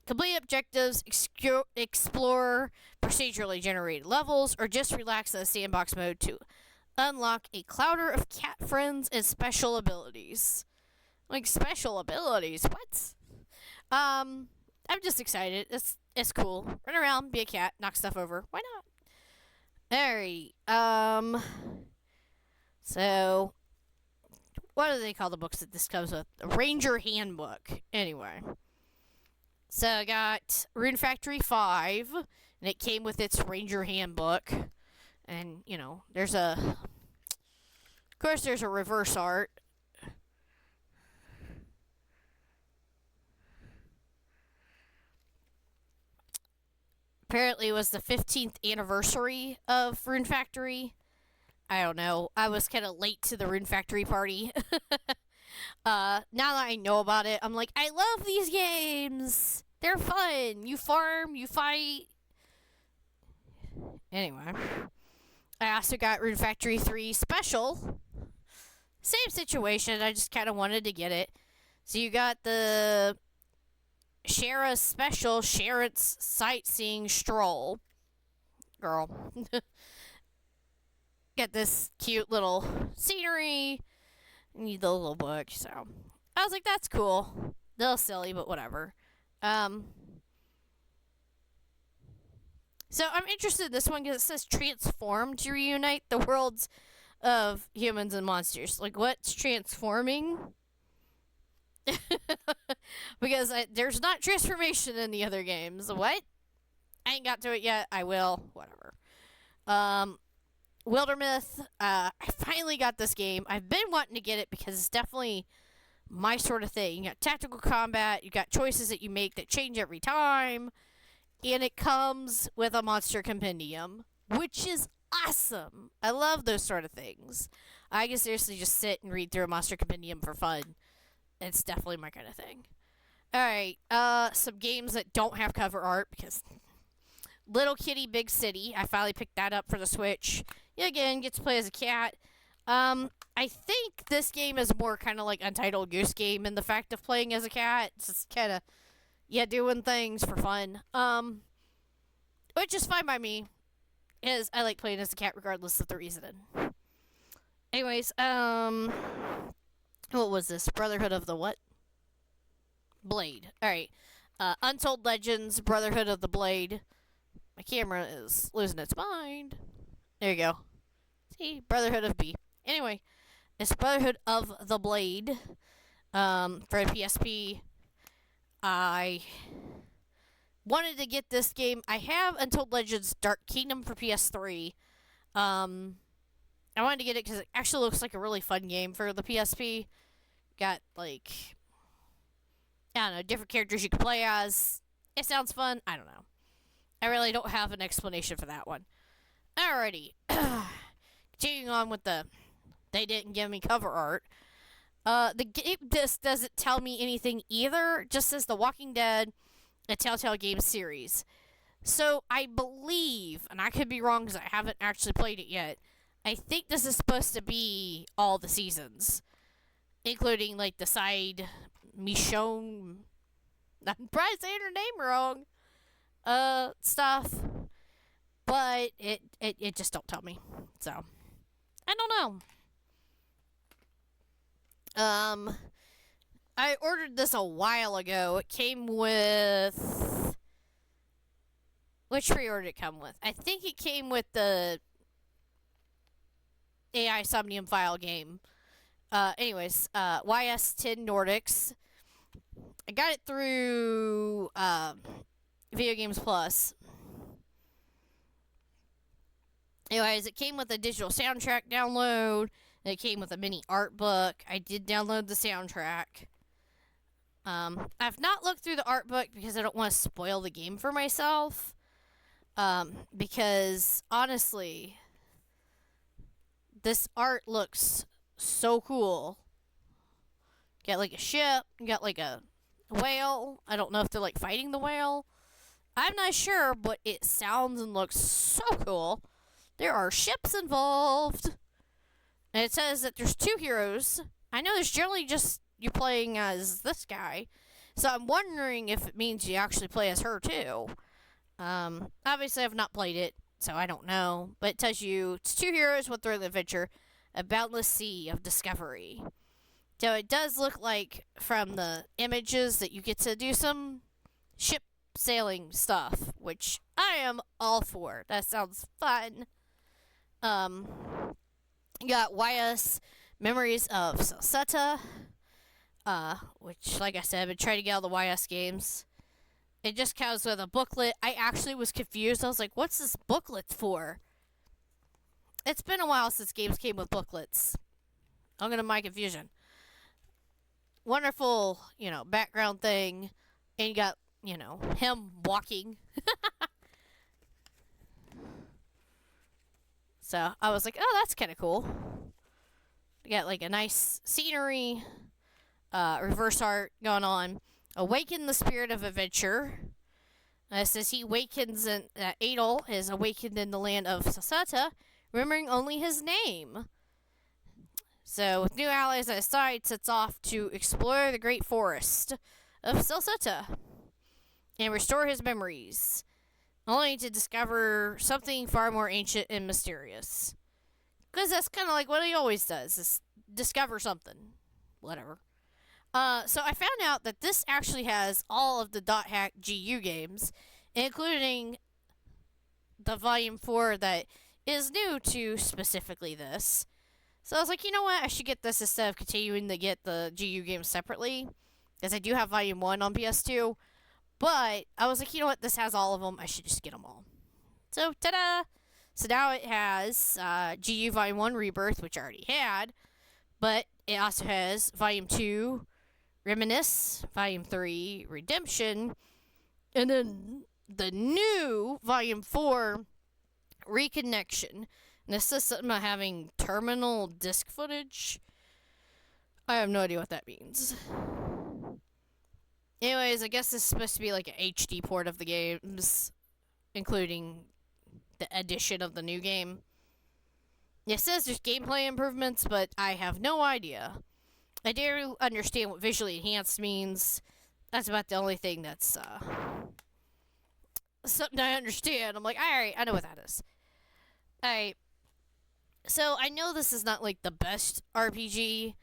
complete objectives, explore procedurally generated levels, or just relax in the sandbox mode to unlock a clouder of cat friends and special abilities. Special abilities? What? I'm just excited. It's cool. Run around, be a cat, knock stuff over. Why not? Alright. So, what do they call the books that this comes with? The Ranger Handbook. Anyway. So, I got Rune Factory 5, and it came with its Ranger Handbook. And, there's a reverse art. Apparently, it was the 15th anniversary of Rune Factory. I don't know. I was kind of late to the Rune Factory party. Now that I know about it, I'm like, I love these games. They're fun. You farm, you fight. Anyway, I also got Rune Factory 3 Special. Same situation. I just kind of wanted to get it. So you got the Shara Special Sharon's Sightseeing Stroll. Girl. Get this cute little scenery. Need the little book. So I was like, that's cool. A little silly, but whatever. So I'm interested in this one because it says transform to reunite the worlds of humans and monsters. What's transforming? Because there's not transformation in the other games. What? I ain't got to it yet. I will. Whatever. Wildermyth. I finally got this game. I've been wanting to get it because it's definitely my sort of thing. You got tactical combat. You got choices that you make that change every time. And it comes with a monster compendium, which is awesome. I love those sort of things. I can seriously just sit and read through a monster compendium for fun. It's definitely my kind of thing. Alright, some games that don't have cover art, because Little Kitty Big City, I finally picked that up for the Switch. You again get to play as a cat. I think this game is more kind of like Untitled Goose Game in the fact of playing as a cat. It's just kind of, doing things for fun. Which is fine by me, is I like playing as a cat regardless of the reason. Anyways, what was this? Brotherhood of the what? Blade. Alright. Untold Legends, Brotherhood of the Blade. My camera is losing its mind. There you go. See? Brotherhood of B. Anyway, it's Brotherhood of the Blade. For the PSP. I wanted to get this game. I have Untold Legends Dark Kingdom for PS3. I wanted to get it because it actually looks like a really fun game for the PSP. Got, I don't know, different characters you can play as. It sounds fun. I don't know. I really don't have an explanation for that one. Alrighty. Continuing on with they didn't give me cover art. The game disc doesn't tell me anything either. It just says The Walking Dead, a Telltale Games series. So I believe, and I could be wrong because I haven't actually played it yet, I think this is supposed to be all the seasons, including the side Michonne. I'm probably saying her name wrong. Stuff, but it just don't tell me. So I don't know. Um, I ordered this a while ago. It came with. Which pre-order did it come with? I think it came with the AI Somnium File game. YS10 Nordics. I got it through Video Games Plus. Anyways, it came with a digital soundtrack download. And it came with a mini art book. I did download the soundtrack. I've not looked through the art book because I don't want to spoil the game for myself. Because honestly, this art looks so cool. Got like a ship, got like a whale. I don't know if they're like fighting the whale. I'm not sure, but it sounds and looks so cool. There are ships involved. And it says that there's two heroes. I know there's generally just you playing as this guy. So I'm wondering if it means you actually play as her too. Obviously I've not played it, so I don't know. But it tells you it's two heroes with thrilling adventure, a boundless sea of discovery. So it does look like from the images that you get to do some ship sailing stuff, which I am all for. That sounds fun. You got YS Memories of Salsetta, which, like I said, I've been trying to get all the YS games. It just comes with a booklet. I actually was confused. I was like, what's this booklet for? It's been a while since games came with booklets. I'm gonna my confusion. Wonderful, background thing. And you got, him walking. So I was like, oh, that's kind of cool. You got like a nice scenery, reverse art going on. Awaken the spirit of adventure. It says he awakens in Adel is awakened in the land of Salsetta, remembering only his name. So with new allies at his side, sets off to explore the great forest of Salsetta and restore his memories, only to discover something far more ancient and mysterious. Because that's kind of like what he always does, is discover something. Whatever. So I found out that this actually has all of the Dot Hack GU games, including the Volume 4 that is new to specifically this. So I was like, you know what? I should get this instead of continuing to get the GU games separately, because I do have Volume 1 on PS2. But I was like, you know what? This has all of them. I should just get them all. So, ta-da! So now it has GU Volume 1 Rebirth, which I already had. But it also has Volume 2 Reminisce, Volume 3 Redemption, and then the new Volume 4 Reconnection. And this is something about having terminal disc footage. I have no idea what that means. Anyways, I guess this is supposed to be like an HD port of the games, including the addition of the new game. It says there's gameplay improvements, but I have no idea. I do understand what visually enhanced means. That's about the only thing that's something I understand. I'm like, alright, I know what that is. Alright. So I know this is not like the best RPG.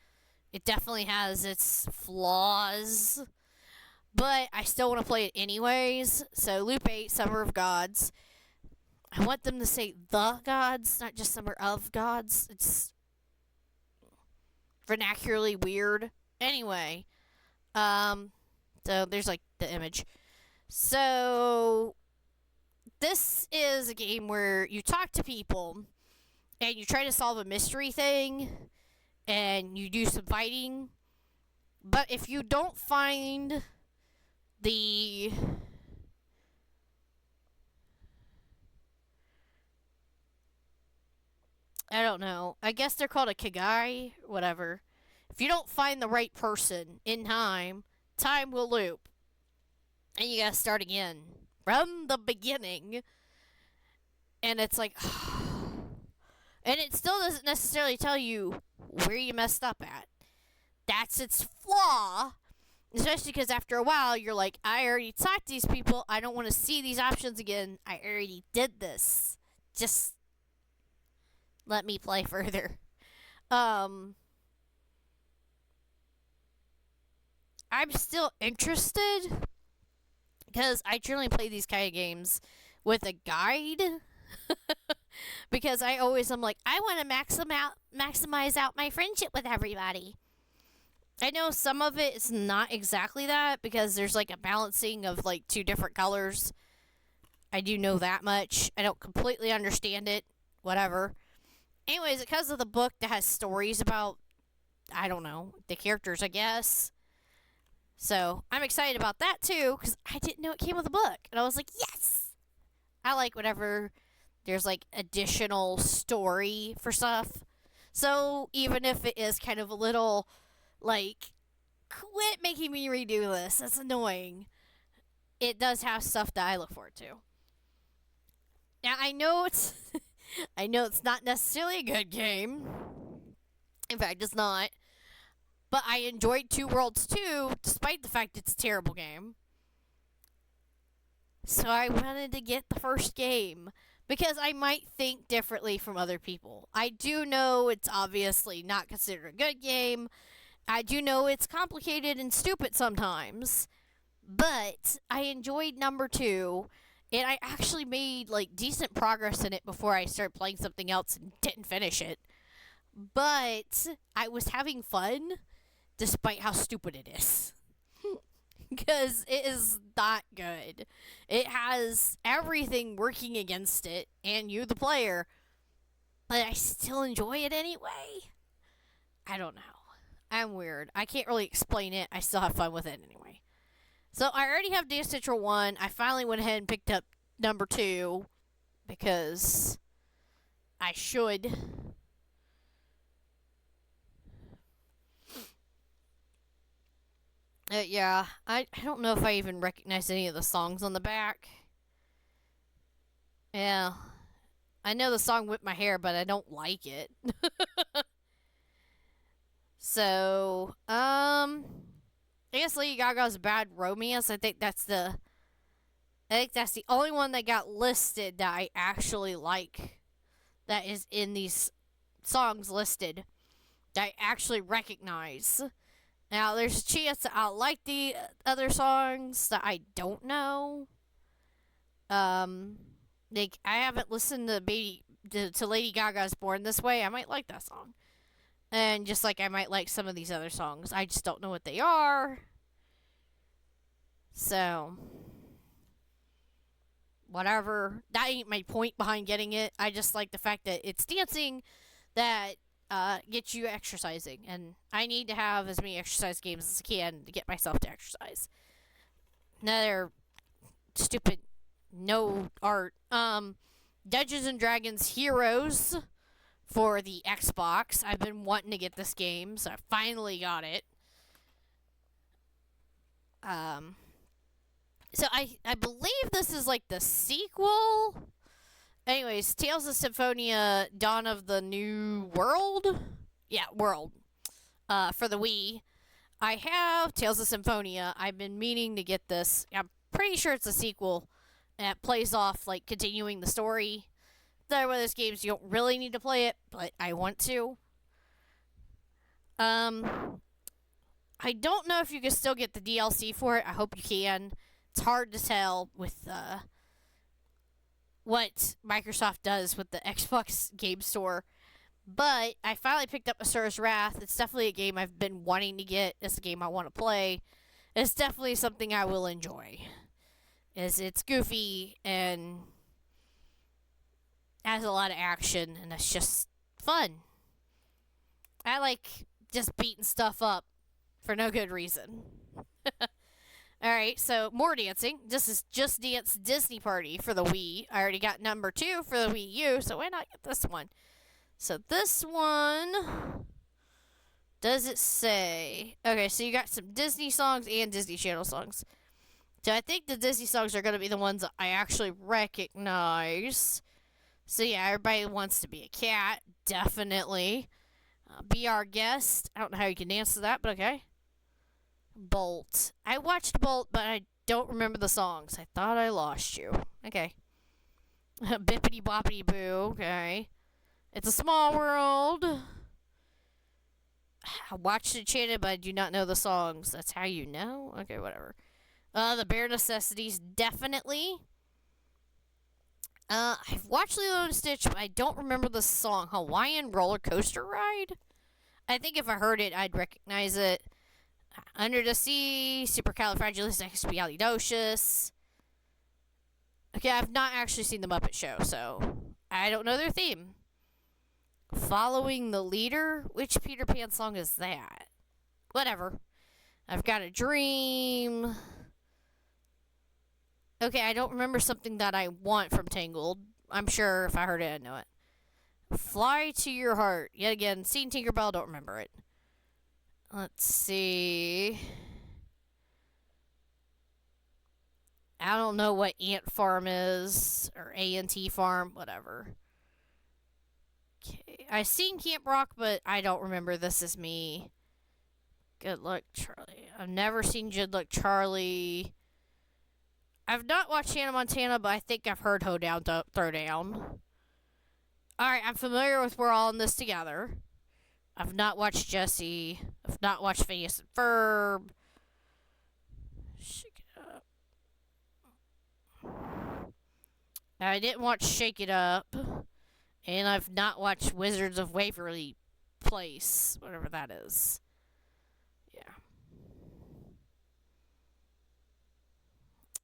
It definitely has its flaws. But I still want to play it anyways. So Loop 8, Summer of Gods. I want them to say the gods, not just Summer of Gods. It's vernacularly weird. Anyway. So there's like the image. So this is a game where you talk to people and you try to solve a mystery thing and you do some fighting. But if you don't find I don't know. I guess they're called a Kigai, whatever. If you don't find the right person in time, time will loop. And you gotta start again. From the beginning. And it's like... and it still doesn't necessarily tell you where you messed up at. That's its flaw. Especially because after a while, you're like, I already talked to these people. I don't want to see these options again. I already did this. Just let me play further. I'm still interested because I generally play these kind of games with a guide because I always am like, I want to maximize out my friendship with everybody. I know some of it is not exactly that because there's like a balancing of like two different colors. I do know that much. I don't completely understand it. Whatever. Anyways, because of the book that has stories about, I don't know, the characters, I guess. So I'm excited about that too because I didn't know it came with a book. And I was like, yes! I like whenever there's like additional story for stuff. So even if it is kind of a little like, quit making me redo this, that's annoying, it does have stuff that I look forward to. Now I know it's I know it's not necessarily a good game. In fact, it's not. But I enjoyed Two Worlds 2, despite the fact it's a terrible game. So I wanted to get the first game because I might think differently from other people. I do know it's obviously not considered a good game. I do know it's complicated and stupid sometimes. But I enjoyed number 2, and I actually made like decent progress in it before I started playing something else and didn't finish it. But I was having fun despite how stupid it is. Because it is not good. It has everything working against it and you, the player, but I still enjoy it anyway. I don't know. I'm weird. I can't really explain it. I still have fun with it anyway. So I already have Dance Central 1. I finally went ahead and picked up number 2 because I should. Yeah, I don't know if I even recognize any of the songs on the back. Yeah, I know the song Whip My Hair, but I don't like it. So, I guess Lady Gaga's Bad Romance. I think that's the only one that got listed that I actually like. That is in these songs listed that I actually recognize. Now, there's a chance that I'll like the other songs that I don't know. Like I haven't listened to Lady Gaga's Born This Way. I might like that song, and just like I might like some of these other songs, I just don't know what they are. So, whatever. That ain't my point behind getting it. I just like the fact that it's dancing that gets you exercising, and I need to have as many exercise games as I can to get myself to exercise. Another stupid no art. Dungeons and Dragons Heroes for the Xbox. I've been wanting to get this game, so I finally got it. So I believe this is like the sequel. Anyways, Tales of Symphonia Dawn of the New World? Yeah, World. For the Wii. I have Tales of Symphonia. I've been meaning to get this. I'm pretty sure it's a sequel. And it plays off like continuing the story. There are those games you don't really need to play it, but I want to. I don't know if you can still get the DLC for it. I hope you can. It's hard to tell with what Microsoft does with the Xbox Game Store. But I finally picked up Asura's Wrath. It's definitely a game I've been wanting to get. It's a game I want to play. It's definitely something I will enjoy. It's goofy and has a lot of action, and it's just fun. I like just beating stuff up for no good reason. Alright, so more dancing. This is Just Dance Disney Party for the Wii. I already got number 2 for the Wii U, so why not get this one? So this one, does it say? Okay, so you got some Disney songs and Disney Channel songs. So I think the Disney songs are going to be the ones that I actually recognize. So yeah, everybody wants to be a cat, definitely. Be Our Guest. I don't know how you can dance to that, but okay. Bolt. I watched Bolt, but I don't remember the songs. I thought I lost you. Okay. Bippity Boppity Boo. Okay. It's a Small World. I watched it chanted, but I do not know the songs. That's how you know? Okay, whatever. The Bare Necessities, definitely. I've watched Lilo and Stitch, but I don't remember the song. Hawaiian Roller Coaster Ride? I think if I heard it, I'd recognize it. Under the Sea, Supercalifragilisticexpialidocious. Okay, I've not actually seen the Muppet Show, so I don't know their theme. Following the Leader? Which Peter Pan song is that? Whatever. I've Got a Dream. Okay, I don't remember something that I want from Tangled. I'm sure if I heard it, I'd know it. Fly to Your Heart. Yet again, seen Tinkerbell, don't remember it. Let's see. I don't know what Ant Farm is, or A&T Farm, whatever. Okay, I've seen Camp Rock, but I don't remember This Is Me. Good Luck, Charlie. I've never seen Good Luck, Charlie. I've not watched Hannah Montana, but I think I've heard Ho Down, Throw Down. Alright, I'm familiar with We're All in This Together. I've not watched Jessie. I've not watched Phineas and Ferb. Shake It Up. I didn't watch Shake It Up. And I've not watched Wizards of Waverly Place, whatever that is. Yeah.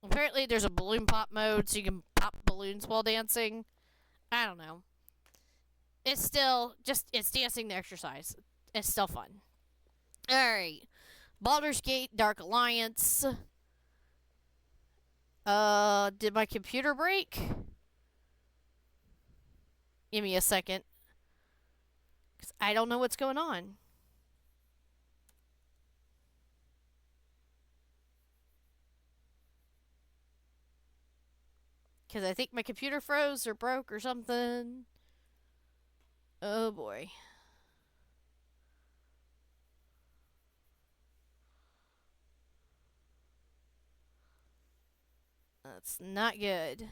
Apparently there's a balloon pop mode, so you can pop balloons while dancing. I don't know. It's still it's dancing to exercise. It's still fun. Alright. Baldur's Gate, Dark Alliance. Did my computer break? Give me a second. 'Cause I don't know what's going on. Because I think my computer froze or broke or something. Oh boy. That's not good.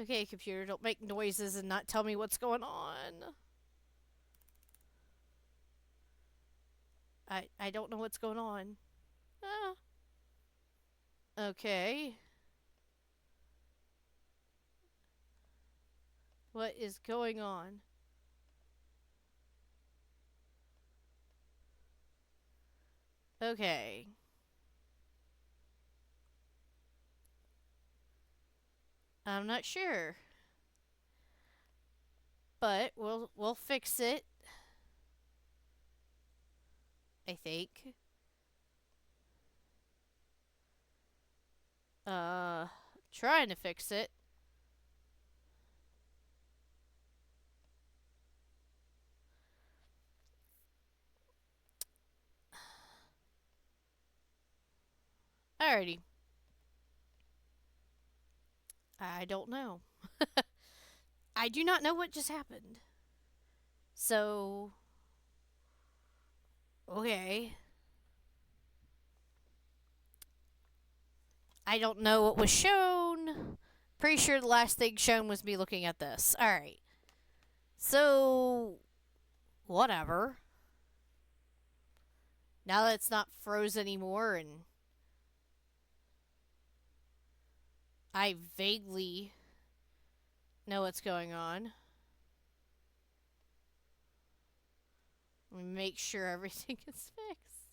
Okay, computer, don't make noises and not tell me what's going on. I don't know what's going on. Ah. Okay. What is going on? Okay. I'm not sure. But we'll fix it. I think. Trying to fix it. Alrighty. I don't know. I do not know what just happened. So, okay. I don't know what was shown. Pretty sure the last thing shown was me looking at this. Alright. So, whatever. Now that it's not froze anymore and I vaguely know what's going on. Let me make sure everything is fixed.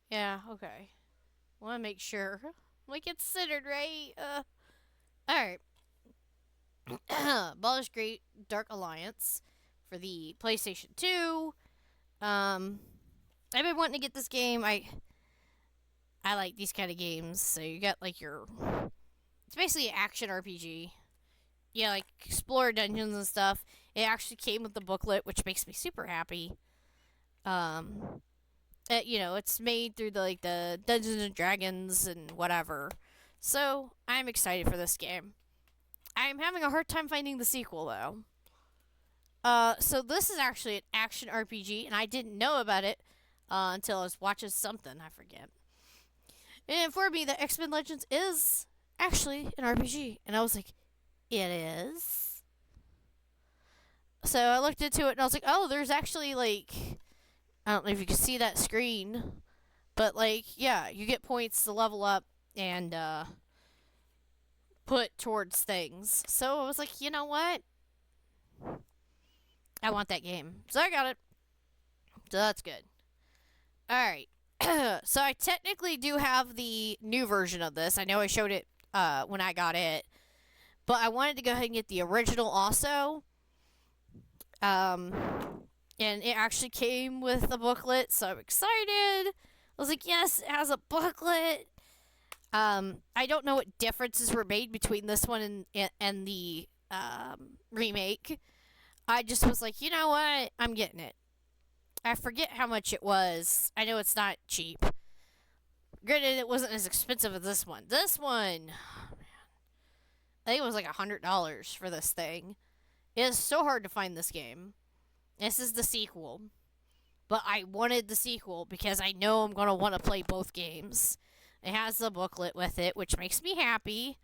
Yeah, okay. Want to make sure. Like it's centered, right? Alright. Baldur's Gate Dark Alliance for the PlayStation 2. I've been wanting to get this game. I like these kind of games. So you got like your it's basically an action RPG. Yeah, like explore dungeons and stuff. It actually came with the booklet, which makes me super happy. And It's made through the Dungeons and Dragons and whatever. So I'm excited for this game. I'm having a hard time finding the sequel though. So this is actually an action RPG, and I didn't know about it until I was watching something. I forget. It informed me that X-Men Legends is actually an RPG, and I was like, it is. So I looked into it, and I was like, oh, there's actually I don't know if you can see that screen, but yeah, you get points to level up and put towards things. So I was like, you know what? I want that game. So I got it. So that's good. Alright. So I technically do have the new version of this. I know I showed it when I got it. But I wanted to go ahead and get the original also. And it actually came with a booklet, so I'm excited. I was like, yes, it has a booklet. I don't know what differences were made between this one and the remake. I just was like, you know what? I'm getting it. I forget how much it was. I know it's not cheap. Granted, it wasn't as expensive as this one. This one, oh, man, I think it was like $100 for this thing. It is so hard to find this game. This is the sequel. But I wanted the sequel because I know I'm going to want to play both games. It has the booklet with it, which makes me happy.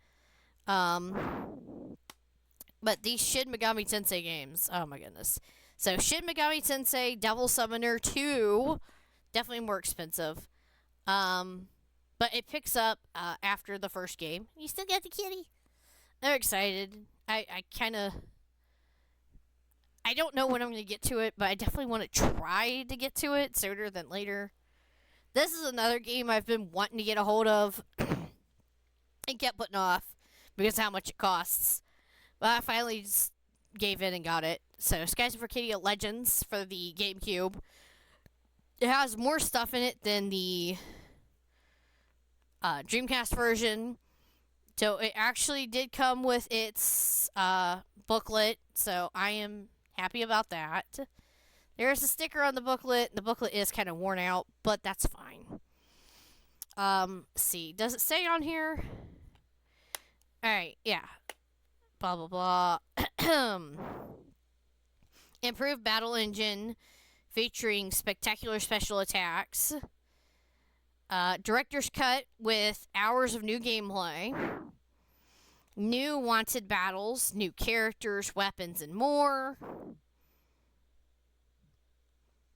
But these Shin Megami Tensei games, oh my goodness. So Shin Megami Tensei Devil Summoner 2, definitely more expensive. But it picks up after the first game. You still got the kitty. I'm excited. I don't know when I'm going to get to it, but I definitely want to try to get to it sooner than later. This is another game I've been wanting to get a hold of and kept putting off because of how much it costs. But I finally just gave in and got it. So, Skies of Arcadia Legends for the GameCube. It has more stuff in it than the Dreamcast version. So, it actually did come with its booklet. So, I am happy about that. There's a sticker on the booklet. The booklet is kind of worn out, but that's fine. See. Does it say on here? Alright, yeah. Blah, blah, blah. Improved battle engine featuring spectacular special attacks. Director's cut with hours of new gameplay. New wanted battles, new characters, weapons, and more.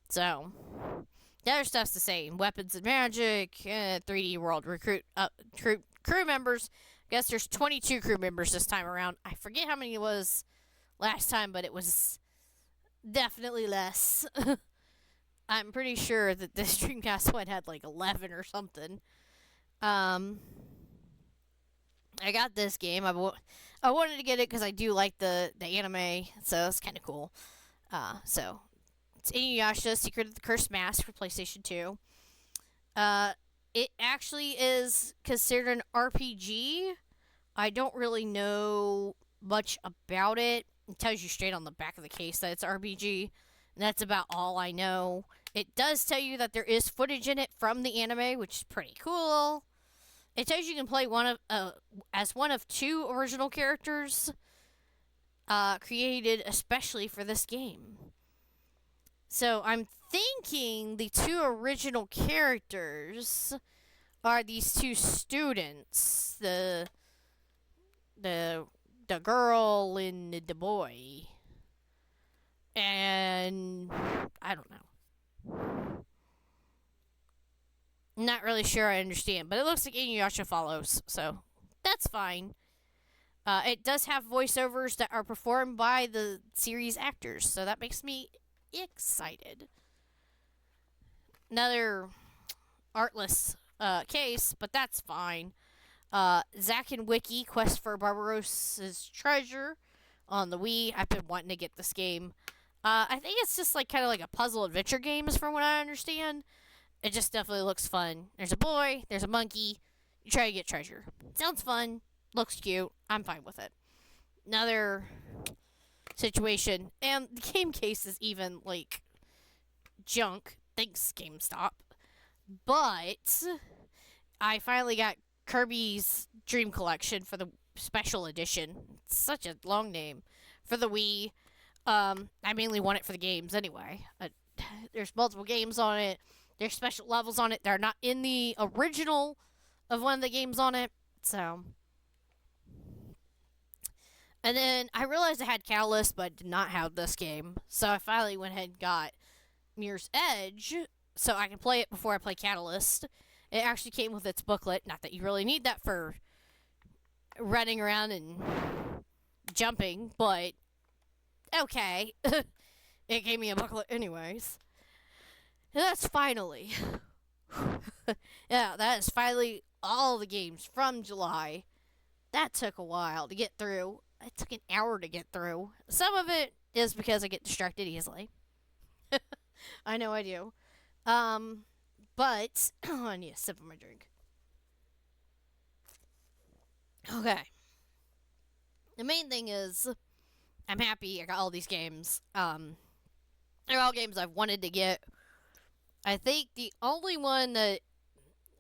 So, the other stuff's the same. Weapons and magic, 3D world, recruit crew members. I guess there's 22 crew members this time around. I forget how many it was last time, but it was definitely less. I'm pretty sure that this Dreamcast one had 11 or something. I got this game. I wanted to get it because I do like the anime, so it's kind of cool. So, it's Inuyasha, Secret of the Cursed Mask for PlayStation 2. It actually is considered an RPG. I don't really know much about it. It tells you straight on the back of the case that it's RPG. And that's about all I know. It does tell you that there is footage in it from the anime, which is pretty cool. It tells you can play as one of two original characters created especially for this game. So I'm thinking the two original characters are these two students, the girl and the boy. And I don't know. Not really sure I understand, but it looks like Inuyasha follows, so that's fine. It does have voiceovers that are performed by the series actors, so that makes me excited. Another artless case, but that's fine. Zack and Wiki Quest for Barbarossa's Treasure on the Wii. I've been wanting to get this game. I think it's just kind of like a puzzle adventure game, is from what I understand. It just definitely looks fun. There's a boy, there's a monkey. You try to get treasure. Sounds fun. Looks cute. I'm fine with it. Another situation, and the game case is even junk. Thanks, GameStop. But I finally got Kirby's Dream Collection for the special edition. It's such a long name for the Wii. I mainly want it for the games anyway. There's multiple games on it. There's special levels on it. They're not in the original of one of the games on it. So, and then I realized I had Catalyst, but I did not have this game. So I finally went ahead and got Mirror's Edge, so I can play it before I play Catalyst. It actually came with its booklet. Not that you really need that for running around and jumping, but okay. It gave me a booklet anyways. And that's finally. Yeah, that is finally all the games from July. That took a while to get through. It took an hour to get through. Some of it is because I get distracted easily. I know I do. But I need a sip of my drink. Okay. The main thing is I'm happy I got all these games. They're all games I've wanted to get. I think the only one that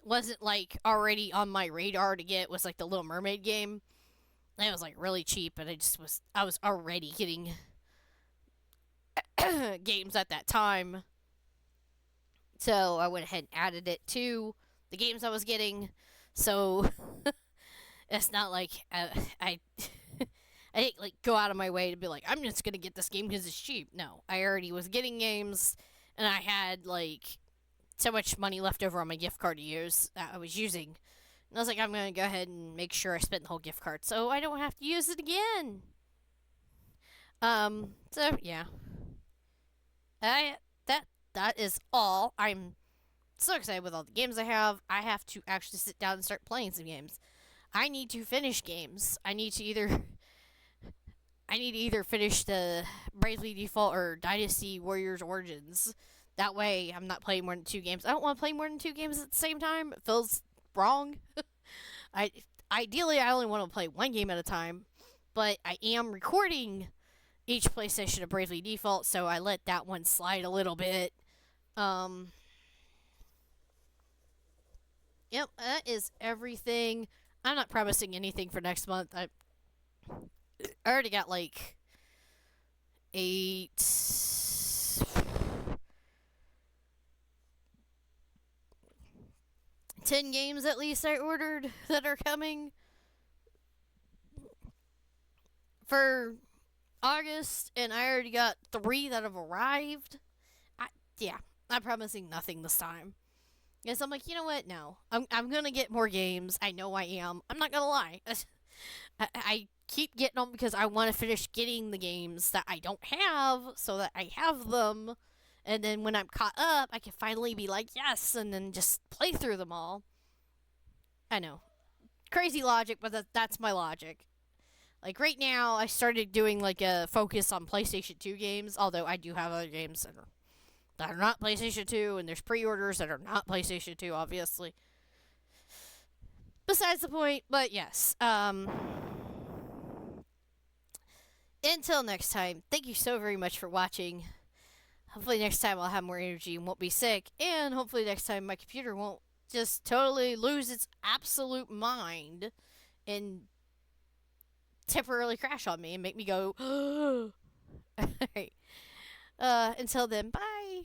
wasn't like already on my radar to get was like the Little Mermaid game. It was like really cheap, and I was already getting games at that time. So I went ahead and added it to the games I was getting. So it's not like I I didn't like go out of my way to be like, I'm just gonna get this game because it's cheap. No, I already was getting games, and I had like so much money left over on my gift card to use that I was using. And I was like, I'm gonna go ahead and make sure I spend the whole gift card so I don't have to use it again. So yeah, I that is all. I'm so excited with all the games I have. I have to actually sit down and start playing some games. I need to finish games. I need to either finish the Bravely Default or Dynasty Warriors Origins. That way, I'm not playing more than two games. I don't want to play more than two games at the same time. It feels wrong. I Ideally, I only want to play one game at a time, but I am recording each PlayStation of Bravely Default, so I let that one slide a little bit. Um, yep, that is everything. I'm not promising anything for next month. I already got like 8, 10 games at least I ordered that are coming for August, and I already got 3 that have arrived. Yeah, I'm promising nothing this time. Yes, I'm like, you know what? No, I'm gonna get more games. I know I am. I'm not gonna lie. I keep getting them because I want to finish getting the games that I don't have, so that I have them, and then when I'm caught up, I can finally be like, yes, and then just play through them all. I know, crazy logic, but that's my logic. Like right now, I started doing like a focus on PlayStation 2 games, although I do have other games that are not PlayStation 2, and there's pre-orders that are not PlayStation 2, obviously. Besides the point, but yes. Until next time, thank you so very much for watching. Hopefully next time I'll have more energy and won't be sick, and hopefully next time my computer won't just totally lose its absolute mind and temporarily crash on me and make me go, alright. Until then, bye!